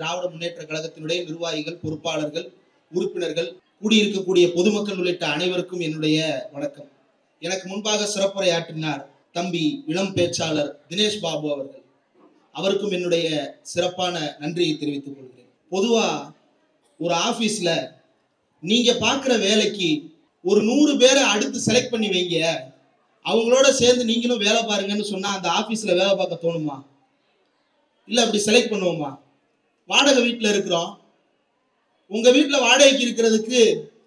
திராவிட முன்னேற்ற கழகத்தினுடைய நிர்வாகிகள், பொறுப்பாளர்கள், உறுப்பினர்கள், கூடியிருக்கக்கூடிய பொதுமக்கள் உள்ளிட்ட அனைவருக்கும் என்னுடைய வணக்கம். எனக்கு முன்பாக சிறப்புரையாற்றினார் தம்பி இளம் பேச்சாளர் தினேஷ் பாபு அவர்கள். அவருக்கும் என்னுடைய சிறப்பான நன்றியை தெரிவித்துக் கொள்கிறேன். பொதுவா ஒரு ஆபீஸ்ல நீங்க பார்க்குற வேலைக்கு ஒரு 100 பேரை அடுத்து செலக்ட் பண்ணி வைங்க, அவங்களோட சேர்ந்து நீங்களும் வேலை பாருங்கன்னு சொன்னா அந்த ஆபீஸ்ல வேலை பார்க்க தோணுமா? இல்ல அப்படி செலக்ட் பண்ணுவோமா? வாடகை வீட்டுல இருக்கிறோம், உங்க வீட்டுல வாடகைக்கு இருக்கிறதுக்கு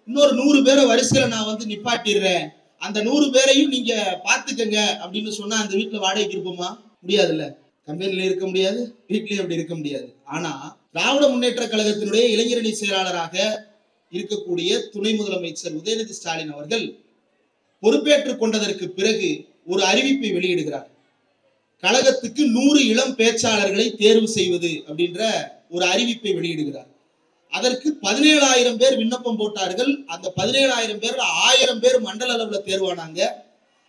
இன்னொரு 100 பேரை வரிசையில நான் வந்து நிப்பாட்டிடுறேன், அந்த 100 பேரையும் நீங்க பாத்துக்கங்க அப்படின்னு சொன்னா அந்த வீட்டுல வாடகைக்கு இருப்போமா? முடியாதுல்ல. கம்பெனில இருக்க முடியாது, வீட்லயும் அப்படி இருக்க முடியாது. ஆனா திராவிட முன்னேற்ற கழகத்தினுடைய இளைஞரணி செயலாளராக இருக்கக்கூடிய துணை முதலமைச்சர் உதயநிதி ஸ்டாலின் அவர்கள் பொறுப்பேற்றுக் கொண்டதற்கு பிறகு ஒரு அறிவிப்பை வெளியிடுகிறார். கழகத்துக்கு 100 இளம் பேச்சாளர்களை தேர்வு செய்வது அப்படின்ற ஒரு அறிவிப்பை வெளியிடுகிறார். அதற்கு 17,000 பேர் விண்ணப்பம் போட்டார்கள். அந்த 17,000 பேர் 1000 பேர் மண்டல அளவுல தேர்வானாங்க.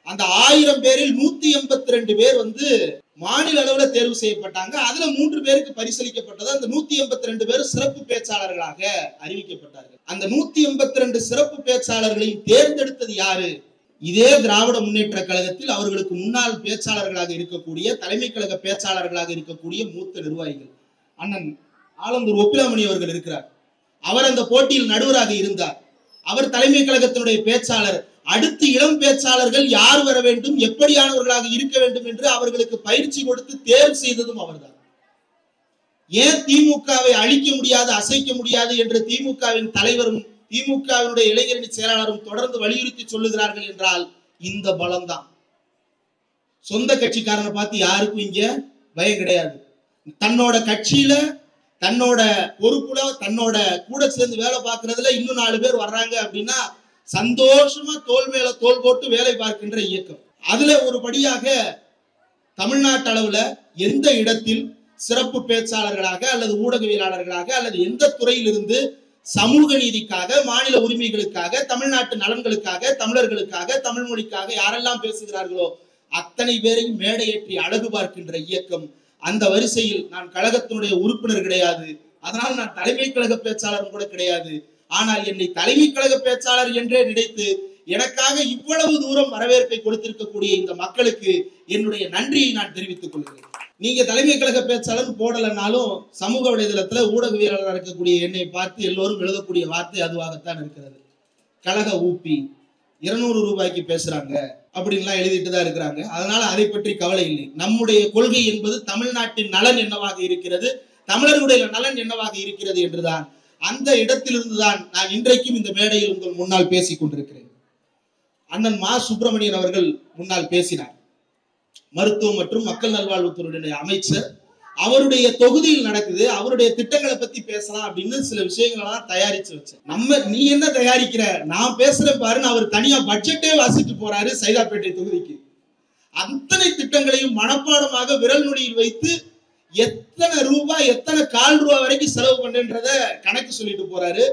அந்த 1000 பேரில் 182 பேர் வந்து மாநில அளவுல தேர்வு செய்யப்பட்டாங்க. அதுல 3 பேருக்கு பரிசளிக்கப்பட்டது. அந்த 182 பேர் சிறப்பு பேச்சாளர்களாக அறிவிக்கப்பட்டார்கள். அந்த 182 சிறப்பு பேச்சாளர்களையும் தேர்ந்தெடுத்தது யாரு? இதே திராவிட முன்னேற்ற கழகத்தில் அவர்களுக்கு முன்னாள் பேச்சாளர்களாக இருக்கக்கூடிய, தலைமை கழக பேச்சாளர்களாக இருக்கக்கூடிய மூத்த நிர்வாகிகள். அண்ணன் ஆலந்தூர் ஒப்பிலாமணி அவர்கள் இருக்கிறார். அவர் அந்த போட்டியில் நடுவராக இருந்தார். அவர் தலைமை கழகத்தினுடைய பேச்சாளர். அடுத்து இளம் பேச்சாளர்கள் யார் வர வேண்டும், எப்படியானவர்களாக இருக்க வேண்டும் என்று அவர்களுக்கு பயிற்சி கொடுத்து தேர்வு செய்ததும் அவர்தான். ஏன் திமுகவை அழிக்க முடியாது, அசைக்க முடியாது என்று திமுகவின் தலைவரும் திமுகவினுடைய இளைஞரணி செயலாளரும் தொடர்ந்து வலியுறுத்தி சொல்லுகிறார்கள் என்றால் இந்த பலம்தான். சொந்த கட்சிக்காரனை பார்த்து யாருக்கும் இங்க பயம் கிடையாது. தன்னோட கட்சியில, தன்னோட பொறுப்புல, தன்னோட கூட சேர்ந்து வேலை பார்க்கறதுல இன்னும் 4 பேர் வர்றாங்க அப்படின்னா சந்தோஷமா தோல் மேல தோல் போட்டு வேலை பார்க்கின்ற இயக்கம். அதுல ஒரு படியாக தமிழ்நாட்டு அளவுல எந்த இடத்தில் சிறப்பு பேச்சாளர்களாக அல்லது ஊடகவியலாளர்களாக அல்லது எந்த துறையிலிருந்து சமூக நீதிக்காக, மாநில உரிமைகளுக்காக, தமிழ்நாட்டு நலன்களுக்காக, தமிழர்களுக்காக, தமிழ் மொழிக்காக யாரெல்லாம் பேசுகிறார்களோ அத்தனை பேரையும் மேடையேற்றி அழகு பார்க்கின்ற இயக்கம். அந்த வரிசையில் நான் கழகத்தினுடைய உறுப்பினர் கிடையாது, அதனால் நான் தலைமை கழக பேச்சாளரும் கூட கிடையாது. ஆனால் என்னை தலைமை கழக பேச்சாளர் என்றே நினைத்து எனக்காக இவ்வளவு தூரம் வரவேற்பை கொடுத்திருக்கக்கூடிய இந்த மக்களுக்கு என்னுடைய நன்றியை நான் தெரிவித்துக் கொள்கிறேன். நீங்க தலைமை கழக பேச்சாளர் போடலனாலும் சமூக வலைதளத்துல ஊடகவியலாளராக இருக்கக்கூடிய என்னை பார்த்து எல்லோரும் எழுதக்கூடிய வார்த்தை அதுவாகத்தான் இருக்கிறது. கழக ஊப்பி 200 ரூபாய்க்கு பேசுறாங்க அப்படின்லாம் எழுதிட்டு தான் இருக்கிறாங்க. அதனால அதை பற்றி கவலை இல்லை. நம்முடைய கொள்கை என்பது தமிழ்நாட்டின் நலன் என்னவாக இருக்கிறது, தமிழர்களுடைய நலன் என்னவாக இருக்கிறது என்றுதான். அந்த இடத்திலிருந்துதான் நான் இன்றைக்கும் இந்த மேடையில் உங்கள் முன்னால் பேசிக் கொண்டிருக்கிறேன். அண்ணன் மா சுப்பிரமணியன் அவர்கள் முன்னால் பேசினார். மருத்துவம் மற்றும் மக்கள் நல்வாழ்வுத்துறையுடைய அமைச்சர். அவருடைய தொகுதியில் நடக்குது, அவருடைய திட்டங்களை பத்தி பேசலாம் அப்படின்னு சில விஷயங்களெல்லாம் தயாரிச்சு வச்சேன். நீ என்ன தயாரிக்கிற, நான் பேசுறேன் பாருன்னு அவர் தனியா பட்ஜெட்டே வாசிட்டு போறாரு சைதாப்பேட்டை தொகுதிக்கு. அத்தனை திட்டங்களையும் மனப்பாடமாக விரல் நுனியில் வைத்து எத்தனை ரூபாய், எத்தனை கால் ரூபாய் வரைக்கும் செலவு பண்றத கணக்கு சொல்லிட்டு போறாரு.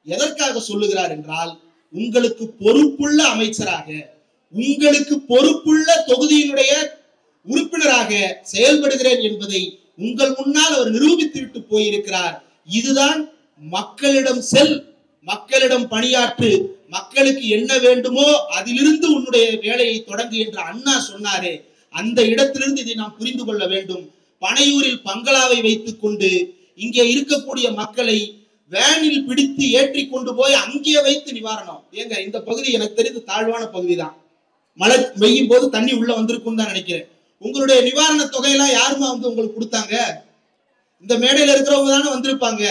எதற்காக சொல்லுகிறார் என்றால், உங்களுக்கு பொறுப்புள்ள அமைச்சராக, உங்களுக்கு பொறுப்புள்ள தொகுதியினுடைய உறுப்பினராக செயல்படுகிறேன் என்பதை உங்கள் முன்னால் அவர் நிரூபித்து விட்டு போயிருக்கிறார். இதுதான் மக்களிடம் செல், மக்களிடம் பணியாற்று, மக்களுக்கு என்ன வேண்டுமோ அதிலிருந்து உன்னுடைய வேலையை தொடங்கு என்று அண்ணா சொன்னாரே, அந்த இடத்திலிருந்து இதை நாம் புரிந்து கொள்ள வேண்டும். பனையூரில் பங்களாவை வைத்துக் கொண்டு இங்கே இருக்கக்கூடிய மக்களை வேனில் பிடித்து ஏற்றி கொண்டு போய் அங்கே வைத்து நிவாரணம். ஏங்க, இந்த பகுதி எனக்கு தெரிந்து தாழ்வான பகுதி தான். மழை பெய்யும் போது தண்ணி உள்ள வந்திருக்கும் தான் நினைக்கிறேன். உங்களுடைய நிவாரண தொகையெல்லாம் யாருமா வந்து உங்களுக்கு கொடுத்தாங்க? இந்த மேடையில இருக்கிறவங்க தானே வந்திருப்பாங்க.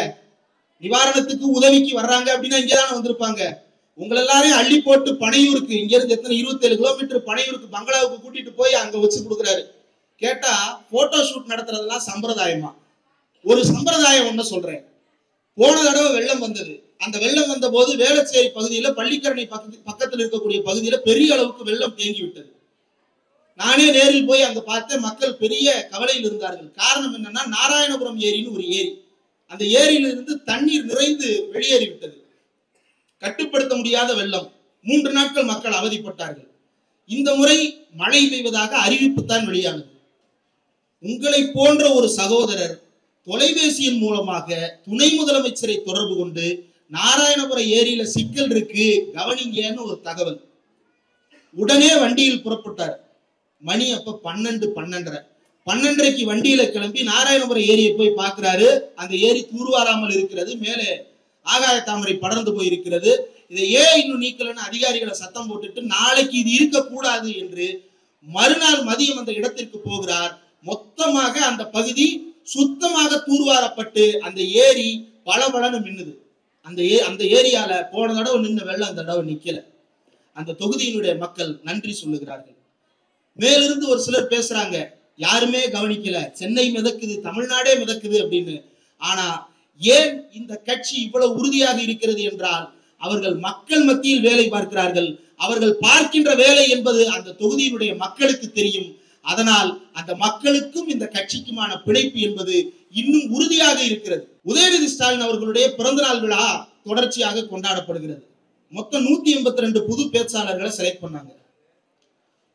நிவாரணத்துக்கு உதவிக்கு வர்றாங்க அப்படின்னா இங்கதானே வந்திருப்பாங்க. உங்களை எல்லாரையும் அள்ளி போட்டு பனையூருக்கு, இங்க இருந்து எத்தனை 27 கிலோமீட்டர் பனையூருக்கு பங்களாவுக்கு கூட்டிட்டு போய் அங்க வச்சு கொடுக்குறாரு. கேட்டா போட்டோ ஷூட் நடத்துறதெல்லாம் சம்பிரதாயமா? ஒரு சம்பிரதாயம் ஒண்ணு சொல்றேன். போன தடவை வெள்ளம் வந்தது. அந்த வெள்ளம் வந்த போது வேளச்சேரி பகுதியில, பள்ளிக்கரணை பக்கத்தில் இருக்கக்கூடிய பகுதியில பெரிய அளவுக்கு வெள்ளம் தேங்கி விட்டது. நானே நேரில் போய் அங்க பார்த்த மக்கள் பெரிய கவலையில் இருந்தார்கள். காரணம் என்னன்னா, நாராயணபுரம் ஏரின்னு ஒரு ஏரி, அந்த ஏரியிலிருந்து தண்ணீர் நிறைந்து வெளியேறி விட்டது. கட்டுப்படுத்த முடியாத வெள்ளம். 3 நாட்கள் மக்கள் அவதிப்பட்டார்கள். இந்த முறை மழை பெய்வதாக அறிவிப்பு தான் வெளியானது. உங்களை போன்ற ஒரு சகோதரர் தொலைபேசியின் மூலமாக துணை முதலமைச்சரை தொடர்பு கொண்டு நாராயணபுரம் ஏரியில சிக்கல் இருக்கு கவனிங்கன்னு ஒரு தகவல். உடனே வண்டியில் புறப்பட்டார். மணி அப்ப 12:30 வண்டியில கிளம்பி நாராயணபுரம் ஏரியை போய் பார்க்கிறாரு. அந்த ஏரி தூர்வாராமல் இருக்கிறது, மேலே ஆகாய தாமரை படர்ந்து போயிருக்கிறது. இதை ஏன் இன்னும் நீக்கலன்னு அதிகாரிகளை சத்தம் போட்டுட்டு நாளைக்கு இது இருக்கக்கூடாது என்று மறுநாள் மதியம் அந்த இடத்திற்கு போகிறார். மொத்தமாக அந்த பகுதி சுத்தமாக தூர்வாரப்பட்டு அந்த ஏரி பளபளன்னு மின்னுது. அந்த ஏரியால போன தடவை நின்ன வெள்ளம் அந்த தடவை நிக்கல. அந்த தொகுதியினுடைய மக்கள் நன்றி சொல்லுகிறார்கள். மேலிருந்து ஒரு சிலர் பேசுறாங்க, யாருமே கவனிக்கல, சென்னை மிதக்குது, தமிழ்நாடே மிதக்குது அப்படின்னு. ஆனா ஏன் இந்த கட்சி இவ்வளவு உறுதியாக இருக்கிறது என்றால் அவர்கள் மக்கள் மத்தியில் வேலை பார்க்கிறார்கள். அவர்கள் பார்க்கின்ற வேலை என்பது அந்த தொகுதியினுடைய மக்களுக்கு தெரியும். அதனால் அந்த மக்களுக்கும் இந்த கட்சிக்குமான பிணைப்பு என்பது இன்னும் உறுதியாக இருக்கிறது. உதயநிதி ஸ்டாலின் அவர்களுடைய பிறந்தநாள் விழா தொடர்ச்சியாக கொண்டாடப்படுகிறது. மொத்தம் 182 புது பேச்சாளர்களை செலக்ட் பண்ணாங்க.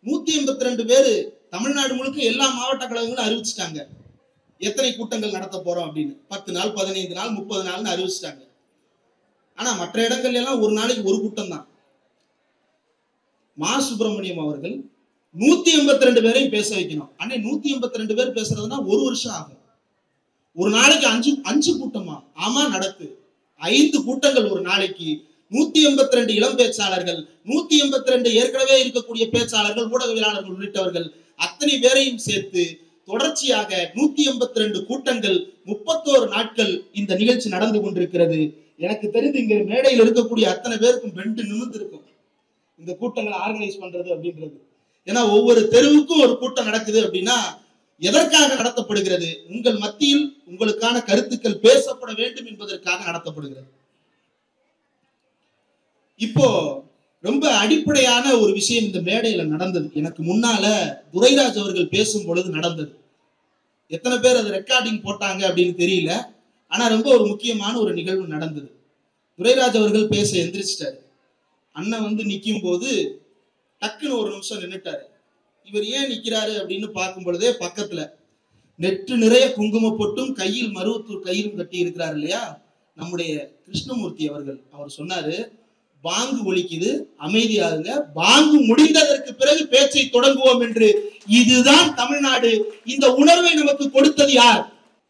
182 பேரு தமிழ்நாடு முழுக்க எல்லா மாவட்ட கழகங்களும் அறிவிச்சிட்டாங்க எத்தனை கூட்டங்கள் நடத்த போறோம் அப்படின்னு. 10 நாள், 15 நாள், 30 நாள்னு அறிவிச்சிட்டாங்க. ஆனா மற்ற இடங்கள்ல எல்லாம் ஒரு நாளைக்கு ஒரு கூட்டம் தான். மா சுப்பிரமணியம் அவர்கள் 182 பேரையும் பேச வைக்கணும். அன்னை 182 பேர் பேசுறதுன்னா ஒரு வருஷம் ஆகும். ஒரு நாளைக்கு 5 கூட்டமா? ஆமா, நடக்கு 5 கூட்டங்கள் ஒரு நாளைக்கு. 182 இளம் பேச்சாளர்கள், 182 ஏற்கனவே இருக்கக்கூடிய பேச்சாளர்கள், ஊடகவியலாளர்கள் உள்ளிட்டவர்கள் அத்தனை பேரையும் சேர்த்து தொடர்ச்சியாக 182 கூட்டங்கள் 31 நாட்கள் இந்த நிகழ்ச்சி நடந்து கொண்டிருக்கிறது. எனக்கு தெரிந்து இங்க மேடையில் இருக்கக்கூடிய அத்தனை பேருக்கும் பெண்டு நிமிர்ந்து இருக்கும் இந்த கூட்டங்களை ஆர்கனைஸ் பண்றது அப்படின்றது. ஏன்னா ஒவ்வொரு தெருவுக்கும் ஒரு கூட்டம் நடக்குது அப்படின்னா எதற்காக நடத்தப்படுகிறது? உங்கள் மத்தியில் உங்களுக்கான கருத்துக்கள் பேசப்பட வேண்டும் என்பதற்காக நடத்தப்படுகிறது. இப்போ ரொம்ப அடிப்படையான ஒரு விஷயம் இந்த மேடையில நடந்தது. எனக்கு முன்னால துரைராஜ் அவர்கள் பேசும் பொழுது நடந்தது. எத்தனை பேர் அது ரெக்கார்டிங் போட்டாங்க அப்படின்னு தெரியல. ஆனா ரொம்ப ஒரு முக்கியமான ஒரு நிகழ்வு நடந்தது. துரைராஜ் அவர்கள் பேச எந்திரிச்சிட்டாரு. அண்ணன் வந்து நிற்கும் போது டக்குன்னு ஒரு நிமிஷம் நின்றுட்டாரு. இவர் ஏன் நிக்கிறாரு அப்படின்னு பார்க்கும் பொழுதே பக்கத்துல நெற்று நிறைய குங்கும பொட்டும் கையில் மருவத்தூர் கயிறும் கட்டி இருக்கிறார் இல்லையா, நம்முடைய கிருஷ்ணமூர்த்தி அவர்கள். அவர் சொன்னாரு, பாங்கு ஒலிக்குது, அமைதியாகுங்க, பாங்கு முடிந்ததற்கு பிறகு பேச்சை தொடங்குவோம் என்று. இதுதான் தமிழ்நாடு. இந்த உணர்வை நமக்கு கொடுத்தது யார்?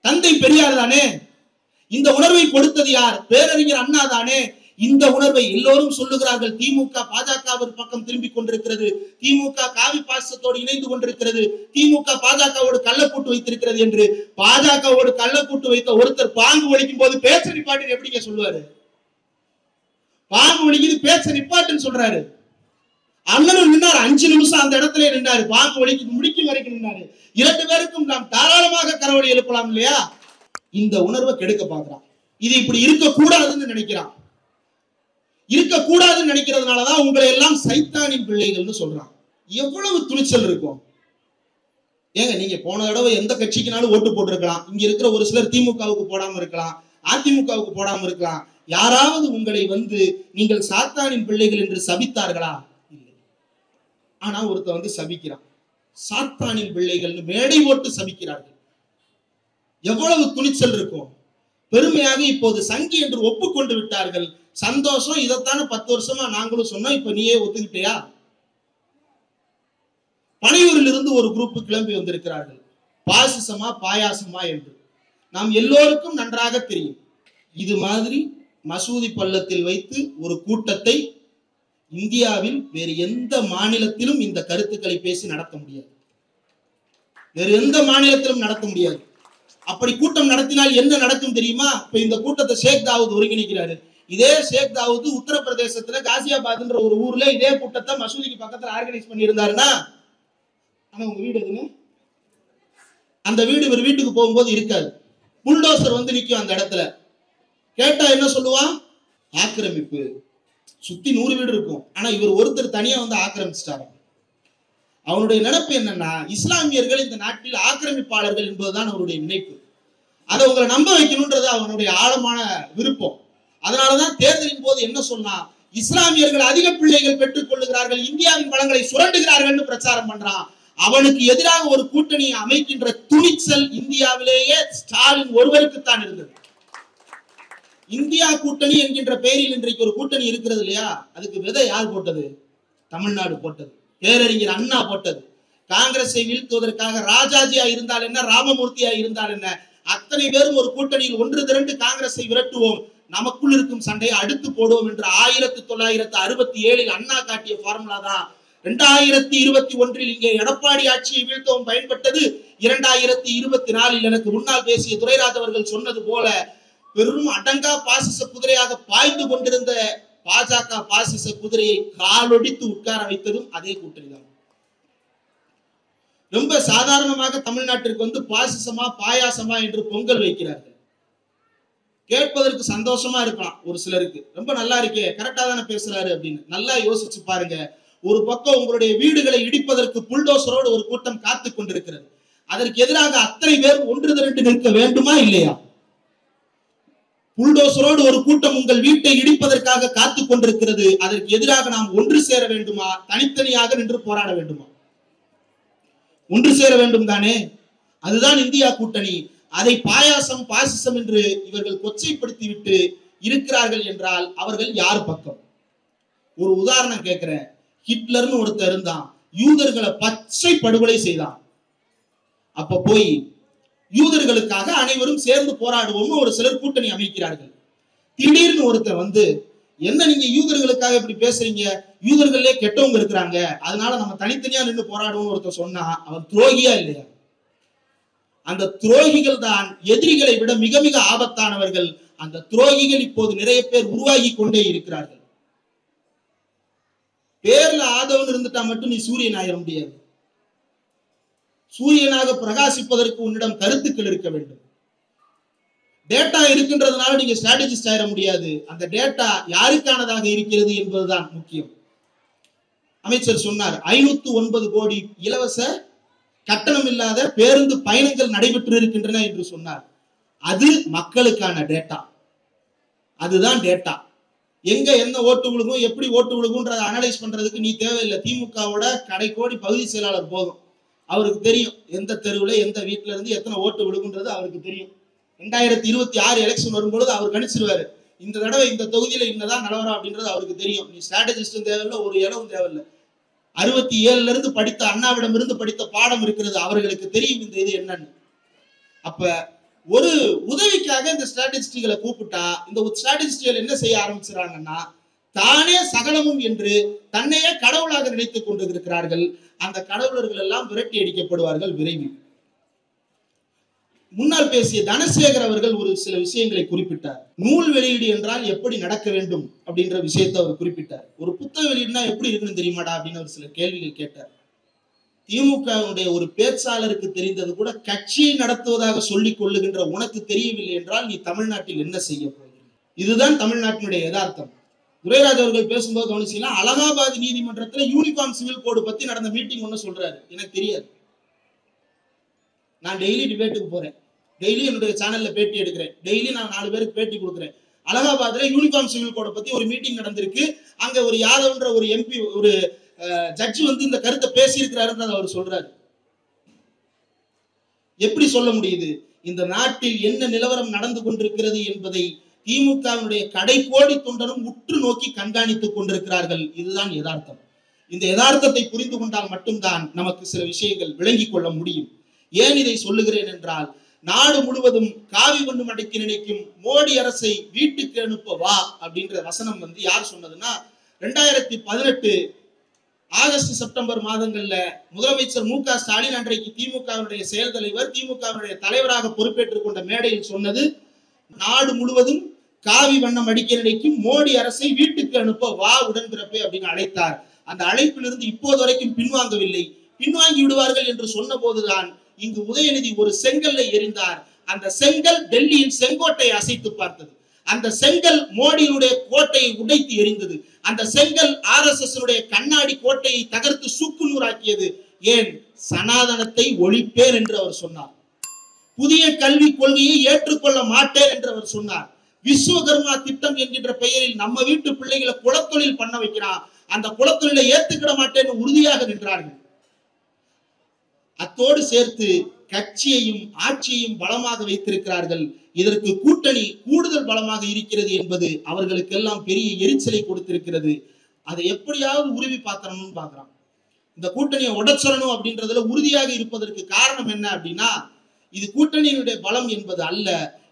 தந்தை பெரியார் தானே. இந்த உணர்வை கொடுத்தது யார்? பேரறிஞர் அண்ணா தானே. இந்த உணர்வை எல்லோரும் சொல்லுகிறார்கள். திமுக பாஜகவின் பக்கம் திரும்பி கொண்டிருக்கிறது, திமுக காவி பாசத்தோடு இணைந்து கொண்டிருக்கிறது, திமுக பாஜகவோடு கள்ளக்கூட்டு வைத்திருக்கிறது என்று. பாஜகவோடு கள்ளக்கூட்டு வைத்த ஒருத்தர் பாங்கு ஒலிக்கும் போது பேச்ச நிப்பாட்டுன்னு எப்படிங்க சொல்லுவாரு? பாங்கு ஒலிக்குது, பேச்ச நிப்பாட்டுன்னு சொல்றாரு. அண்ணனும் நின்னாரு, 5 நிமிஷம் அந்த இடத்துல நின்றாரு. பாங்கு ஒலிக்கு முடிக்கும் வரைக்கும் நின்றாரு. 2 பேருக்கும் நாம் தாராளமாக கரவொலி எழுப்பலாம் இல்லையா? இந்த உணர்வை கெடுக்க பார்க்கிறான். இது இப்படி இருக்கக்கூடாதுன்னு நினைக்கிறான். இருக்கக்கூடாதுன்னு நினைக்கிறதுனாலதான் உங்களை எல்லாம் சைத்தானின் பிள்ளைகள்னு சொல்றான். எவ்வளவு துணிச்சல் இருக்கும் ஏங்க? நீங்க போன தடவை எந்த கட்சிக்குனாலும் ஓட்டு போட்டிருக்கலாம். இங்க இருக்கிற ஒரு சிலர் திமுகவுக்கு போடாம இருக்கலாம், அதிமுகவுக்கு போடாம இருக்கலாம். யாராவது உங்களை வந்து நீங்கள் சாத்தானின் பிள்ளைகள் என்று சபித்தார்களா? இல்லை. ஆனா ஒருத்த வந்து சபிக்கிறான், சாத்தானின் பிள்ளைகள்னு மேடை போட்டு சபிக்கிறார்கள். எவ்வளவு துணிச்சல் இருக்கும்! பெருமையாக இப்போது சங்கி என்று ஒப்புக்கொண்டு விட்டார்கள். சந்தோஷம். இதைத்தானே 10 வருஷமா நாங்களும் சொன்னோம், இப்ப நீயே ஒத்துக்கிட்டியா? பனையூரில் இருந்து ஒரு குரூப் கிளம்பி வந்திருக்கிறார்கள். பாசிசமா பாயாசமா என்று நாம் எல்லோருக்கும் நன்றாக தெரியும். இது மாதிரி மசூதி பள்ளத்தில் வைத்து ஒரு கூட்டத்தை இந்தியாவில் வேறு எந்த மாநிலத்திலும் இந்த கருத்துக்களை பேசி நடத்த முடியாது. வேறு எந்த மாநிலத்திலும் நடத்த முடியாது. அப்படி கூட்டம் நடத்தினால் என்ன நடக்கும் தெரியுமா? இப்ப இந்த கூட்டத்தை ஷேக் தாவூத் ஒருங்கிணைக்கிறாரு. இதே ஷேக் தாவூத் உத்தரப்பிரதேசத்துல காசியாபாத்ன்ற ஒரு ஊர்ல இதே கூட்டத்தை மசூதிக்கு பக்கத்துல ஆர்கனைஸ் பண்ணி இருந்தாருன்னா, ஆனா உங்க வீடு எதுன்னு அந்த வீடு இவர் வீட்டுக்கு போகும்போது இருக்காது. புல்டோசர் வந்து நிற்கும் அந்த இடத்துல. கேட்டா என்ன சொல்லுவான்? ஆக்கிரமிப்பு. சுத்தி 100 வீடு இருக்கும். ஆனா இவர் ஒருத்தர் தனியா வந்து ஆக்கிரமிச்சிட்டாரு. அவனுடைய நினைப்பு என்னன்னா, இஸ்லாமியர்கள் இந்த நாட்டில் ஆக்கிரமிப்பாளர்கள் என்பதுதான் அவருடைய நினைப்பு. அதை உங்களை நம்ப வைக்கணும்ன்றது அவனுடைய ஆழமான விருப்பம். அதனாலதான் தேர்தலின் போது என்ன சொன்னா, இஸ்லாமியர்கள் அதிக பிள்ளைகள் பெற்றுக் கொள்ளுகிறார்கள், இந்தியாவின் வளங்களை சுரண்டுகிறார்கள் பிரச்சாரம் பண்றான். அவனுக்கு எதிராக ஒரு கூட்டணியை அமைக்கின்ற துணிச்சல் இந்தியாவிலேயே ஸ்டாலின் ஒருவருக்குத்தான் இருந்தது. இந்தியா கூட்டணி என்கின்ற பெயரில் இன்றைக்கு ஒரு கூட்டணி இருக்கிறது இல்லையா, அதுக்கு விதை யார் போட்டது? தமிழ்நாடு போட்டது, பேரறிஞர் அண்ணா போட்டது. காங்கிரஸை வீழ்த்துவதற்காக ராஜாஜியா இருந்தால் என்ன, ராமமூர்த்தியா இருந்தால் என்ன, அத்தனை பேரும் ஒரு கூட்டணியில் ஒன்று திரண்டு காங்கிரஸை விரட்டுவோம், நமக்குள் இருக்கும் சண்டையை அடுத்து போடுவோம் என்று 1967 அண்ணா காட்டிய ஃபார்முலா தான் 2021 இங்கே எடப்பாடி ஆட்சியை வீழ்த்தவும் பயன்பட்டது. 2024 எனக்கு முன்னால் பேசிய துரைராஜ் அவர்கள் சொன்னது போல பெரும் அடங்கா பாசிச குதிரையாக பாய்ந்து கொண்டிருந்த பாஜக பாசிச குதிரையை காலொடித்து உட்கார வைத்ததும் அதே கூட்டணி தான். ரொம்ப சாதாரணமாக தமிழ்நாட்டிற்கு வந்து பாசிசமா பாயாசமா என்று பொங்கல் வைக்கிறார்கள். கேட்பதற்கு சந்தோஷமா இருக்கலாம் ஒரு சிலருக்கு, ரொம்ப நல்லா இருக்கே, கரெக்டா தானே பேசுறாரு அப்படின்னு. நல்லா யோசிச்சு பாருங்க. ஒரு பக்கம் உங்களுடைய வீடுகளை இடிப்பதற்கு புல்டோசரோடு ஒரு கூட்டம் காத்து கொண்டிருக்கிறது. அதற்கு எதிராக அத்தனை பேர் ஒன்று திரண்டு நிற்க வேண்டுமா இல்லையா? புல்டோசரோடு ஒரு கூட்டம் உங்கள் வீட்டை இடிப்பதற்காக காத்து கொண்டிருக்கிறது. அதற்கு எதிராக நாம் ஒன்று சேர வேண்டுமா, தனித்தனியாக நின்று போராட வேண்டுமா? ஒன்று சேர வேண்டும் தானே. அதுதான் இந்தியா கூட்டணி. அதை பாயாசம் பாசிசம் என்று இவர்கள் கொச்சைப்படுத்திவிட்டு இருக்கிறார்கள் என்றால் அவர்கள் யார் பக்கம்? ஒரு உதாரணம் கேட்கிறேன். ஹிட்லர்னு ஒருத்தர் இருந்தான், யூதர்களை பச்சை படுகொலை செய்தான். அப்ப போய் யூதர்களுக்காக அனைவரும் சேர்ந்து போராடுவோம்னு ஒரு சிலர் கூட்டணி அமைக்கிறார்கள். திடீர்னு ஒருத்தர் வந்து, என்ன நீங்க யூதர்களுக்காக இப்படி பேசுறீங்க, யூதர்களே கெட்டவங்க இருக்கிறாங்க, அதனால நம்ம தனித்தனியா நின்று போராடுவோம்னு ஒருத்தர் சொன்னா அவன் துரோகியா இல்லையா? அந்த துரோகிகள் தான் எதிரிகளை விட மிக மிக ஆபத்தானவர்கள். அந்த துரோகிகள் இப்போது நிறைய பேர் உருவாகி கொண்டே இருக்கிறார்கள். பேர்ல ஆதவன் இருந்துட்டா மட்டும் நீ சூரியன் ஆயிட முடியாது. சூரியனாக பிரகாசிப்பதற்கு உன்னிடம் கருத்துக்கள் இருக்க வேண்டும். டேட்டா இருக்கின்றதுனால நீங்க ஸ்ட்ராட்டஜிஸ்ட் ஆயிட முடியாது. அந்த டேட்டா யாருக்கானதாக இருக்கிறது என்பதுதான் முக்கியம். அமைச்சர் சொன்னார், 509 கோடி இலவச கட்டணம் இல்லாத பேருந்து பயணங்கள் நடைபெற்று இருக்கின்றன என்று சொன்னார். அது மக்களுக்கான டேட்டா. அதுதான் டேட்டா. எங்க என்ன ஓட்டு விழுகும், எப்படி ஓட்டு விழுகும்ன்றதை அனலைஸ் பண்றதுக்கு நீ தேவையில்லை. திமுகவோட கடைக்கோடி பகுதி செயலாளர் போதும், அவருக்கு தெரியும் எந்த தெருவுல எந்த வீட்டுல இருந்து எத்தனை ஓட்டு விழுகுன்றது அவருக்கு தெரியும். 2026 எலெக்ஷன் வரும்பொழுது அவர் கணிச்சிருவாரு, இந்த தடவை இந்த தொகுதியில இன்னதான் நிலவரம் அப்படின்றது அவருக்கு தெரியும். நீ ஸ்ட்ராட்டஜிஸ்டும் தேவையில்லை, ஒரு இடமும் தேவையில்லை. 67 இருந்து படித்த அண்ணாவிடம் இருந்து படித்த பாடம் இருக்கிறது, அவர்களுக்கு தெரியும் இந்த இது என்னன்னு. அப்ப ஒரு உதவிக்காக இந்த ஸ்ட்ராட்டஜிஸ்டுகளை கூப்பிட்டா இந்த ஸ்ட்ராட்டஜிஸ்டுகள் என்ன செய்ய ஆரம்பிச்சுறாங்கன்னா, தானே சகலமும் என்று தன்னையே கடவுளாக நினைத்துக் கொண்டிருக்கிறார்கள். அந்த கடவுளர்கள் எல்லாம் விரட்டி அடிக்கப்படுவார்கள் விரைவில். முன்னால் பேசிய தனசேகர் அவர்கள் ஒரு சில விஷயங்களை குறிப்பிட்டார். நூல் வெளியீடு என்றால் எப்படி நடக்க வேண்டும் அப்படின்ற விஷயத்தை அவர் குறிப்பிட்டார். ஒரு புத்தக வெளியீடுனா எப்படி இருக்குன்னு தெரியுமாடா அப்படின்னு ஒரு சில கேள்விகள் கேட்டார். திமுகவுடைய ஒரு பேச்சாளருக்கு தெரிந்தது கூட கட்சியை நடத்துவதாக சொல்லிக் கொள்ளுகின்ற உனக்கு தெரியவில்லை என்றால் நீ தமிழ்நாட்டில் என்ன செய்ய போகிறீர்கள்? இதுதான் தமிழ்நாட்டினுடைய யதார்த்தம். துரைராஜ் அவர்கள் பேசும்போது கவனிச்சீங்கன்னா, அலகாபாத் நீதிமன்றத்துல யூனிஃபார்ம் சிவில் கோடு பத்தி நடந்த மீட்டிங் ஒண்ணு சொல்றாரு. எனக்கு தெரியாது. நான் டெய்லி டிபேட்டுக்கு போறேன், டெய்லி என்னுடைய சேனல்ல பேட்டி எடுக்கிறேன், டெய்லி நான் 4 பேருக்கு பேட்டி கொடுக்குறேன். அலகாபாத்ல யூனிஃபார்ம் சிவில் கோடை பத்தி ஒரு மீட்டிங் நடந்திருக்கு. அங்க ஒரு யாதவ்ன்ற ஒரு எம்பி, ஒரு ஜட்ஜி வந்து இந்த கருத்தை பேசியிருக்கிறாருன்னு அவர் சொல்றாரு. எப்படி சொல்ல முடியுது? இந்த நாட்டில் என்ன நிலவரம் நடந்து கொண்டிருக்கிறது என்பதை திமுகவினுடைய கடைக்கோடி தொண்டரும் உற்று நோக்கி கண்காணித்துக் கொண்டிருக்கிறார்கள். இதுதான் யதார்த்தம். இந்த யதார்த்தத்தை புரிந்து கொண்டால் மட்டும்தான் நமக்கு சில விஷயங்கள் விளங்கிக் கொள்ள முடியும். ஏன் இதை சொல்லுகிறேன் என்றால், நாடு முழுவதும் காவி ஒன்று மடக்கி நினைக்கும் மோடி அரசை வீட்டுக்கு அனுப்ப வா அப்படின்ற வசனம் வந்து யார் சொன்னதுன்னா, 2018 ஆகஸ்ட் செப்டம்பர் மாதங்கள்ல முதலமைச்சர் மு க ஸ்டாலின் அன்றைக்கு திமுகவினுடைய செயல் தலைவர், திமுகவினுடைய தலைவராக பொறுப்பேற்றுக் கொண்ட மேடையில் சொன்னது, நாடு முழுவதும் காவி வண்ணம் அடிக்க நினைக்கும் மோடி அரசை வீட்டுக்கு அனுப்ப வா உடன்பிறப்பே அப்படின்னு அழைத்தார். அந்த அழைப்பிலிருந்து இப்போது வரைக்கும் பின்வாங்கவில்லை. பின்வாங்கி விடுவார்கள் என்று சொன்ன போதுதான் இங்கு உதயநிதி ஒரு செங்கல்லை எறிந்தார். அந்த செங்கல் டெல்லியின் செங்கோட்டையை அசைத்து பார்த்தது. அந்த செங்கல் மோடியுடைய கோட்டையை உடைத்து எரிந்தது. அந்த செங்கல் RSS கண்ணாடி கோட்டையை தகர்த்து சுக்குநூறாக்கியது. ஏன்? சனாதனத்தை ஒழிப்பேன் என்று அவர் சொன்னார். புதிய கல்விக் கொள்கையை ஏற்றுக்கொள்ள மாட்டேன் என்று அவர் சொன்னார். விஸ்வகர்மா திட்டம் என்கின்ற பெயரில் நம்ம வீட்டு பிள்ளைகளை குலத்தொழில் பண்ண வைக்கிறான், அந்த குலத்தொழிலை ஏத்துக்கிட மாட்டேன்னு உறுதியாக நின்றார்கள். அத்தோடு சேர்த்து கட்சியையும் ஆட்சியையும் பலமாக வைத்திருக்கிறார்கள். இதற்கு கூட்டணி கூடுதல் பலமாக இருக்கிறது என்பது அவர்களுக்கெல்லாம் பெரிய எரிச்சலை கொடுத்திருக்கிறது. அதை எப்படியாவது உருவி பார்க்கணும்னு பாக்குறான். இந்த கூட்டணியை உடைச்சரணும் அப்படின்றதுல உறுதியாக இருப்பதற்கு காரணம் என்ன அப்படின்னா, இது கூட்டணியினுடைய பலம் என்பது அல்ல,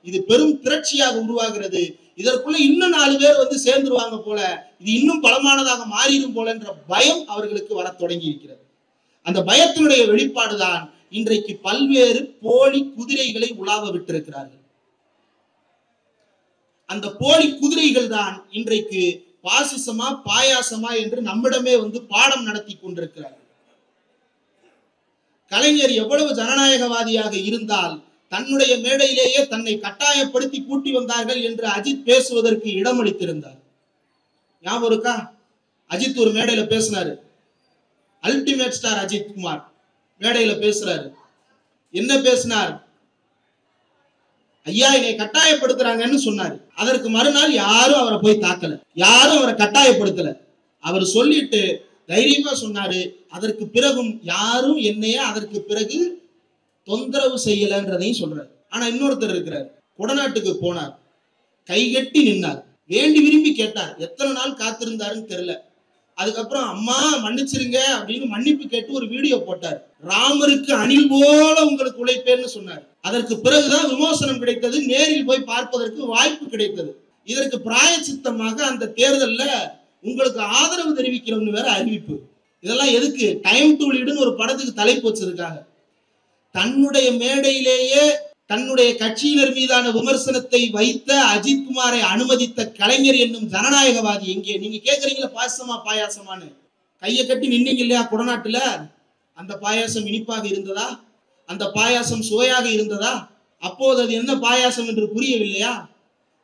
இது பெரும் திரட்சியாக உருவாகிறது. இதற்குள்ள இன்னும் 4 பேர் வந்து சேர்ந்துருவாங்க போல, இது இன்னும் பலமானதாக மாறிடும் போல என்ற பயம் அவர்களுக்கு வர தொடங்கி இருக்கிறது. அந்த பயத்தினுடைய வெளிப்பாடுதான் இன்றைக்கு பல்வேறு போலி குதிரைகளை உலாவ விட்டிருக்கிறார்கள். அந்த போலி குதிரைகள் தான் இன்றைக்கு பாசிசமா பாயாசமா என்று நம்மிடமே வந்து பாடம் நடத்தி கொண்டிருக்கிறார்கள். கலைஞர் எவ்வளவு ஜனநாயகவாதியாக இருந்தால் தன்னுடைய மேடையிலேயே தன்னை கட்டாயப்படுத்தி கூட்டி வந்தார்கள் என்று அஜித் பேசுவதற்கு இடமளித்திருந்தார். ஞாபகம் இருக்கா? அஜித் ஒரு மேடையில பேசினாரு. அல்டிமேட் ஸ்டார் அஜித் குமார் மேடையில பேசுறாரு. என்ன பேசினார்? ஐயா என்னை கட்டாயப்படுத்துறாங்கன்னு சொன்னாரு. அதற்கு மறுநாள் யாரும் அவரை போய் தாக்கல, யாரும் அவரை கட்டாயப்படுத்தல. அவர் சொல்லிட்டு தைரியமா சொன்னாரு, அதற்கு பிறகும் யாரும் என்னைய அதற்கு பிறகு தொந்தரவு செய்யலன்றதையும் சொல்றாரு. ஆனா இன்னொருத்தர் இருக்கிறார், கொடநாட்டுக்கு போனார், கைகட்டி நின்னார், வேண்டி விரும்பி கேட்டார், எத்தனை நாள் காத்திருந்தாருன்னு தெரியல. அதுக்கப்புறம் அம்மா மன்னிச்சிருங்க அப்படின்னு மன்னிப்பு கேட்டு ஒரு வீடியோ போட்டார். ராமருக்கு அணில் போல உங்களுக்கு உழைப்பேன்னு சொன்னார். அதற்கு பிறகுதான் விமோசனம் கிடைத்தது, நேரில் போய் பார்ப்பதற்கு வாய்ப்பு கிடைத்தது. இதற்கு பிராயச்சித்தமாக அந்த தேர்தல்ல உங்களுக்கு ஆதரவு தெரிவிக்கிறோம்னு வேற அறிவிப்பு. இதெல்லாம் எதுக்கு? டைம் டு லீடுன்னு ஒரு படத்துக்கு தலைப்பு வச்சிருக்காங்க. தன்னுடைய மேடையிலேயே தன்னுடைய கட்சியினர் மீதான விமர்சனத்தை வைத்த அஜித் குமாரை அனுமதித்த கலைஞர் என்னும் ஜனநாயகவாதி எங்கே? நீங்க கேக்குறீங்களா பாயசமா பாயாசமானு? கையை கட்டி நின்னீங்க இல்லையா கொடநாட்டுல? அந்த பாயாசம் இனிப்பாக இருந்ததா? அந்த பாயாசம் சுவையாக இருந்ததா? அப்போது அது என்ன பாயாசம் என்று புரியவில்லையா?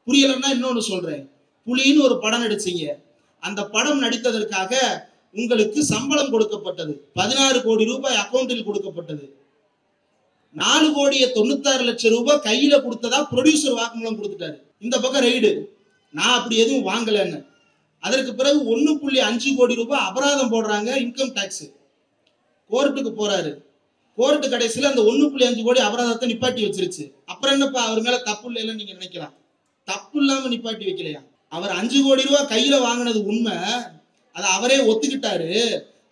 புரியலன்னா இன்னொன்னு சொல்றேன். புலின்னு ஒரு படம் நடிச்சீங்க. அந்த படம் நடித்ததற்காக உங்களுக்கு சம்பளம் கொடுக்கப்பட்டது. 16 கோடி ரூபாய் அக்கௌண்டில் கொடுக்கப்பட்டது. 4,96,00,000 ரூபாய் கையில கொடுத்ததா ப்ரொடியூசர் வாக்குமூலம் கொடுத்துட்டாரு. இந்த பக்கம் ரைடு, நான் அப்படி எதுவும் வாங்கலன்னு. அதற்கு பிறகு 1.5 கோடி ரூபாய் அபராதம் போடுறாங்க, இன்கம் டாக்ஸ். கோர்ட்டுக்கு போறாரு. கோர்ட்டு கடைசியில அந்த 1.5 கோடி அபராதத்தை நிப்பாட்டி வச்சிருச்சு. அப்புறம் என்னப்பா அவர் மேல தப்பு இல்லைன்னு நீங்க நினைக்கலாம். தப்பு இல்லாம நிப்பாட்டி வைக்கலையா? அவர் 5 கோடி ரூபாய் கையில வாங்கினது உண்மை, அதை அவரே ஒத்துக்கிட்டாரு.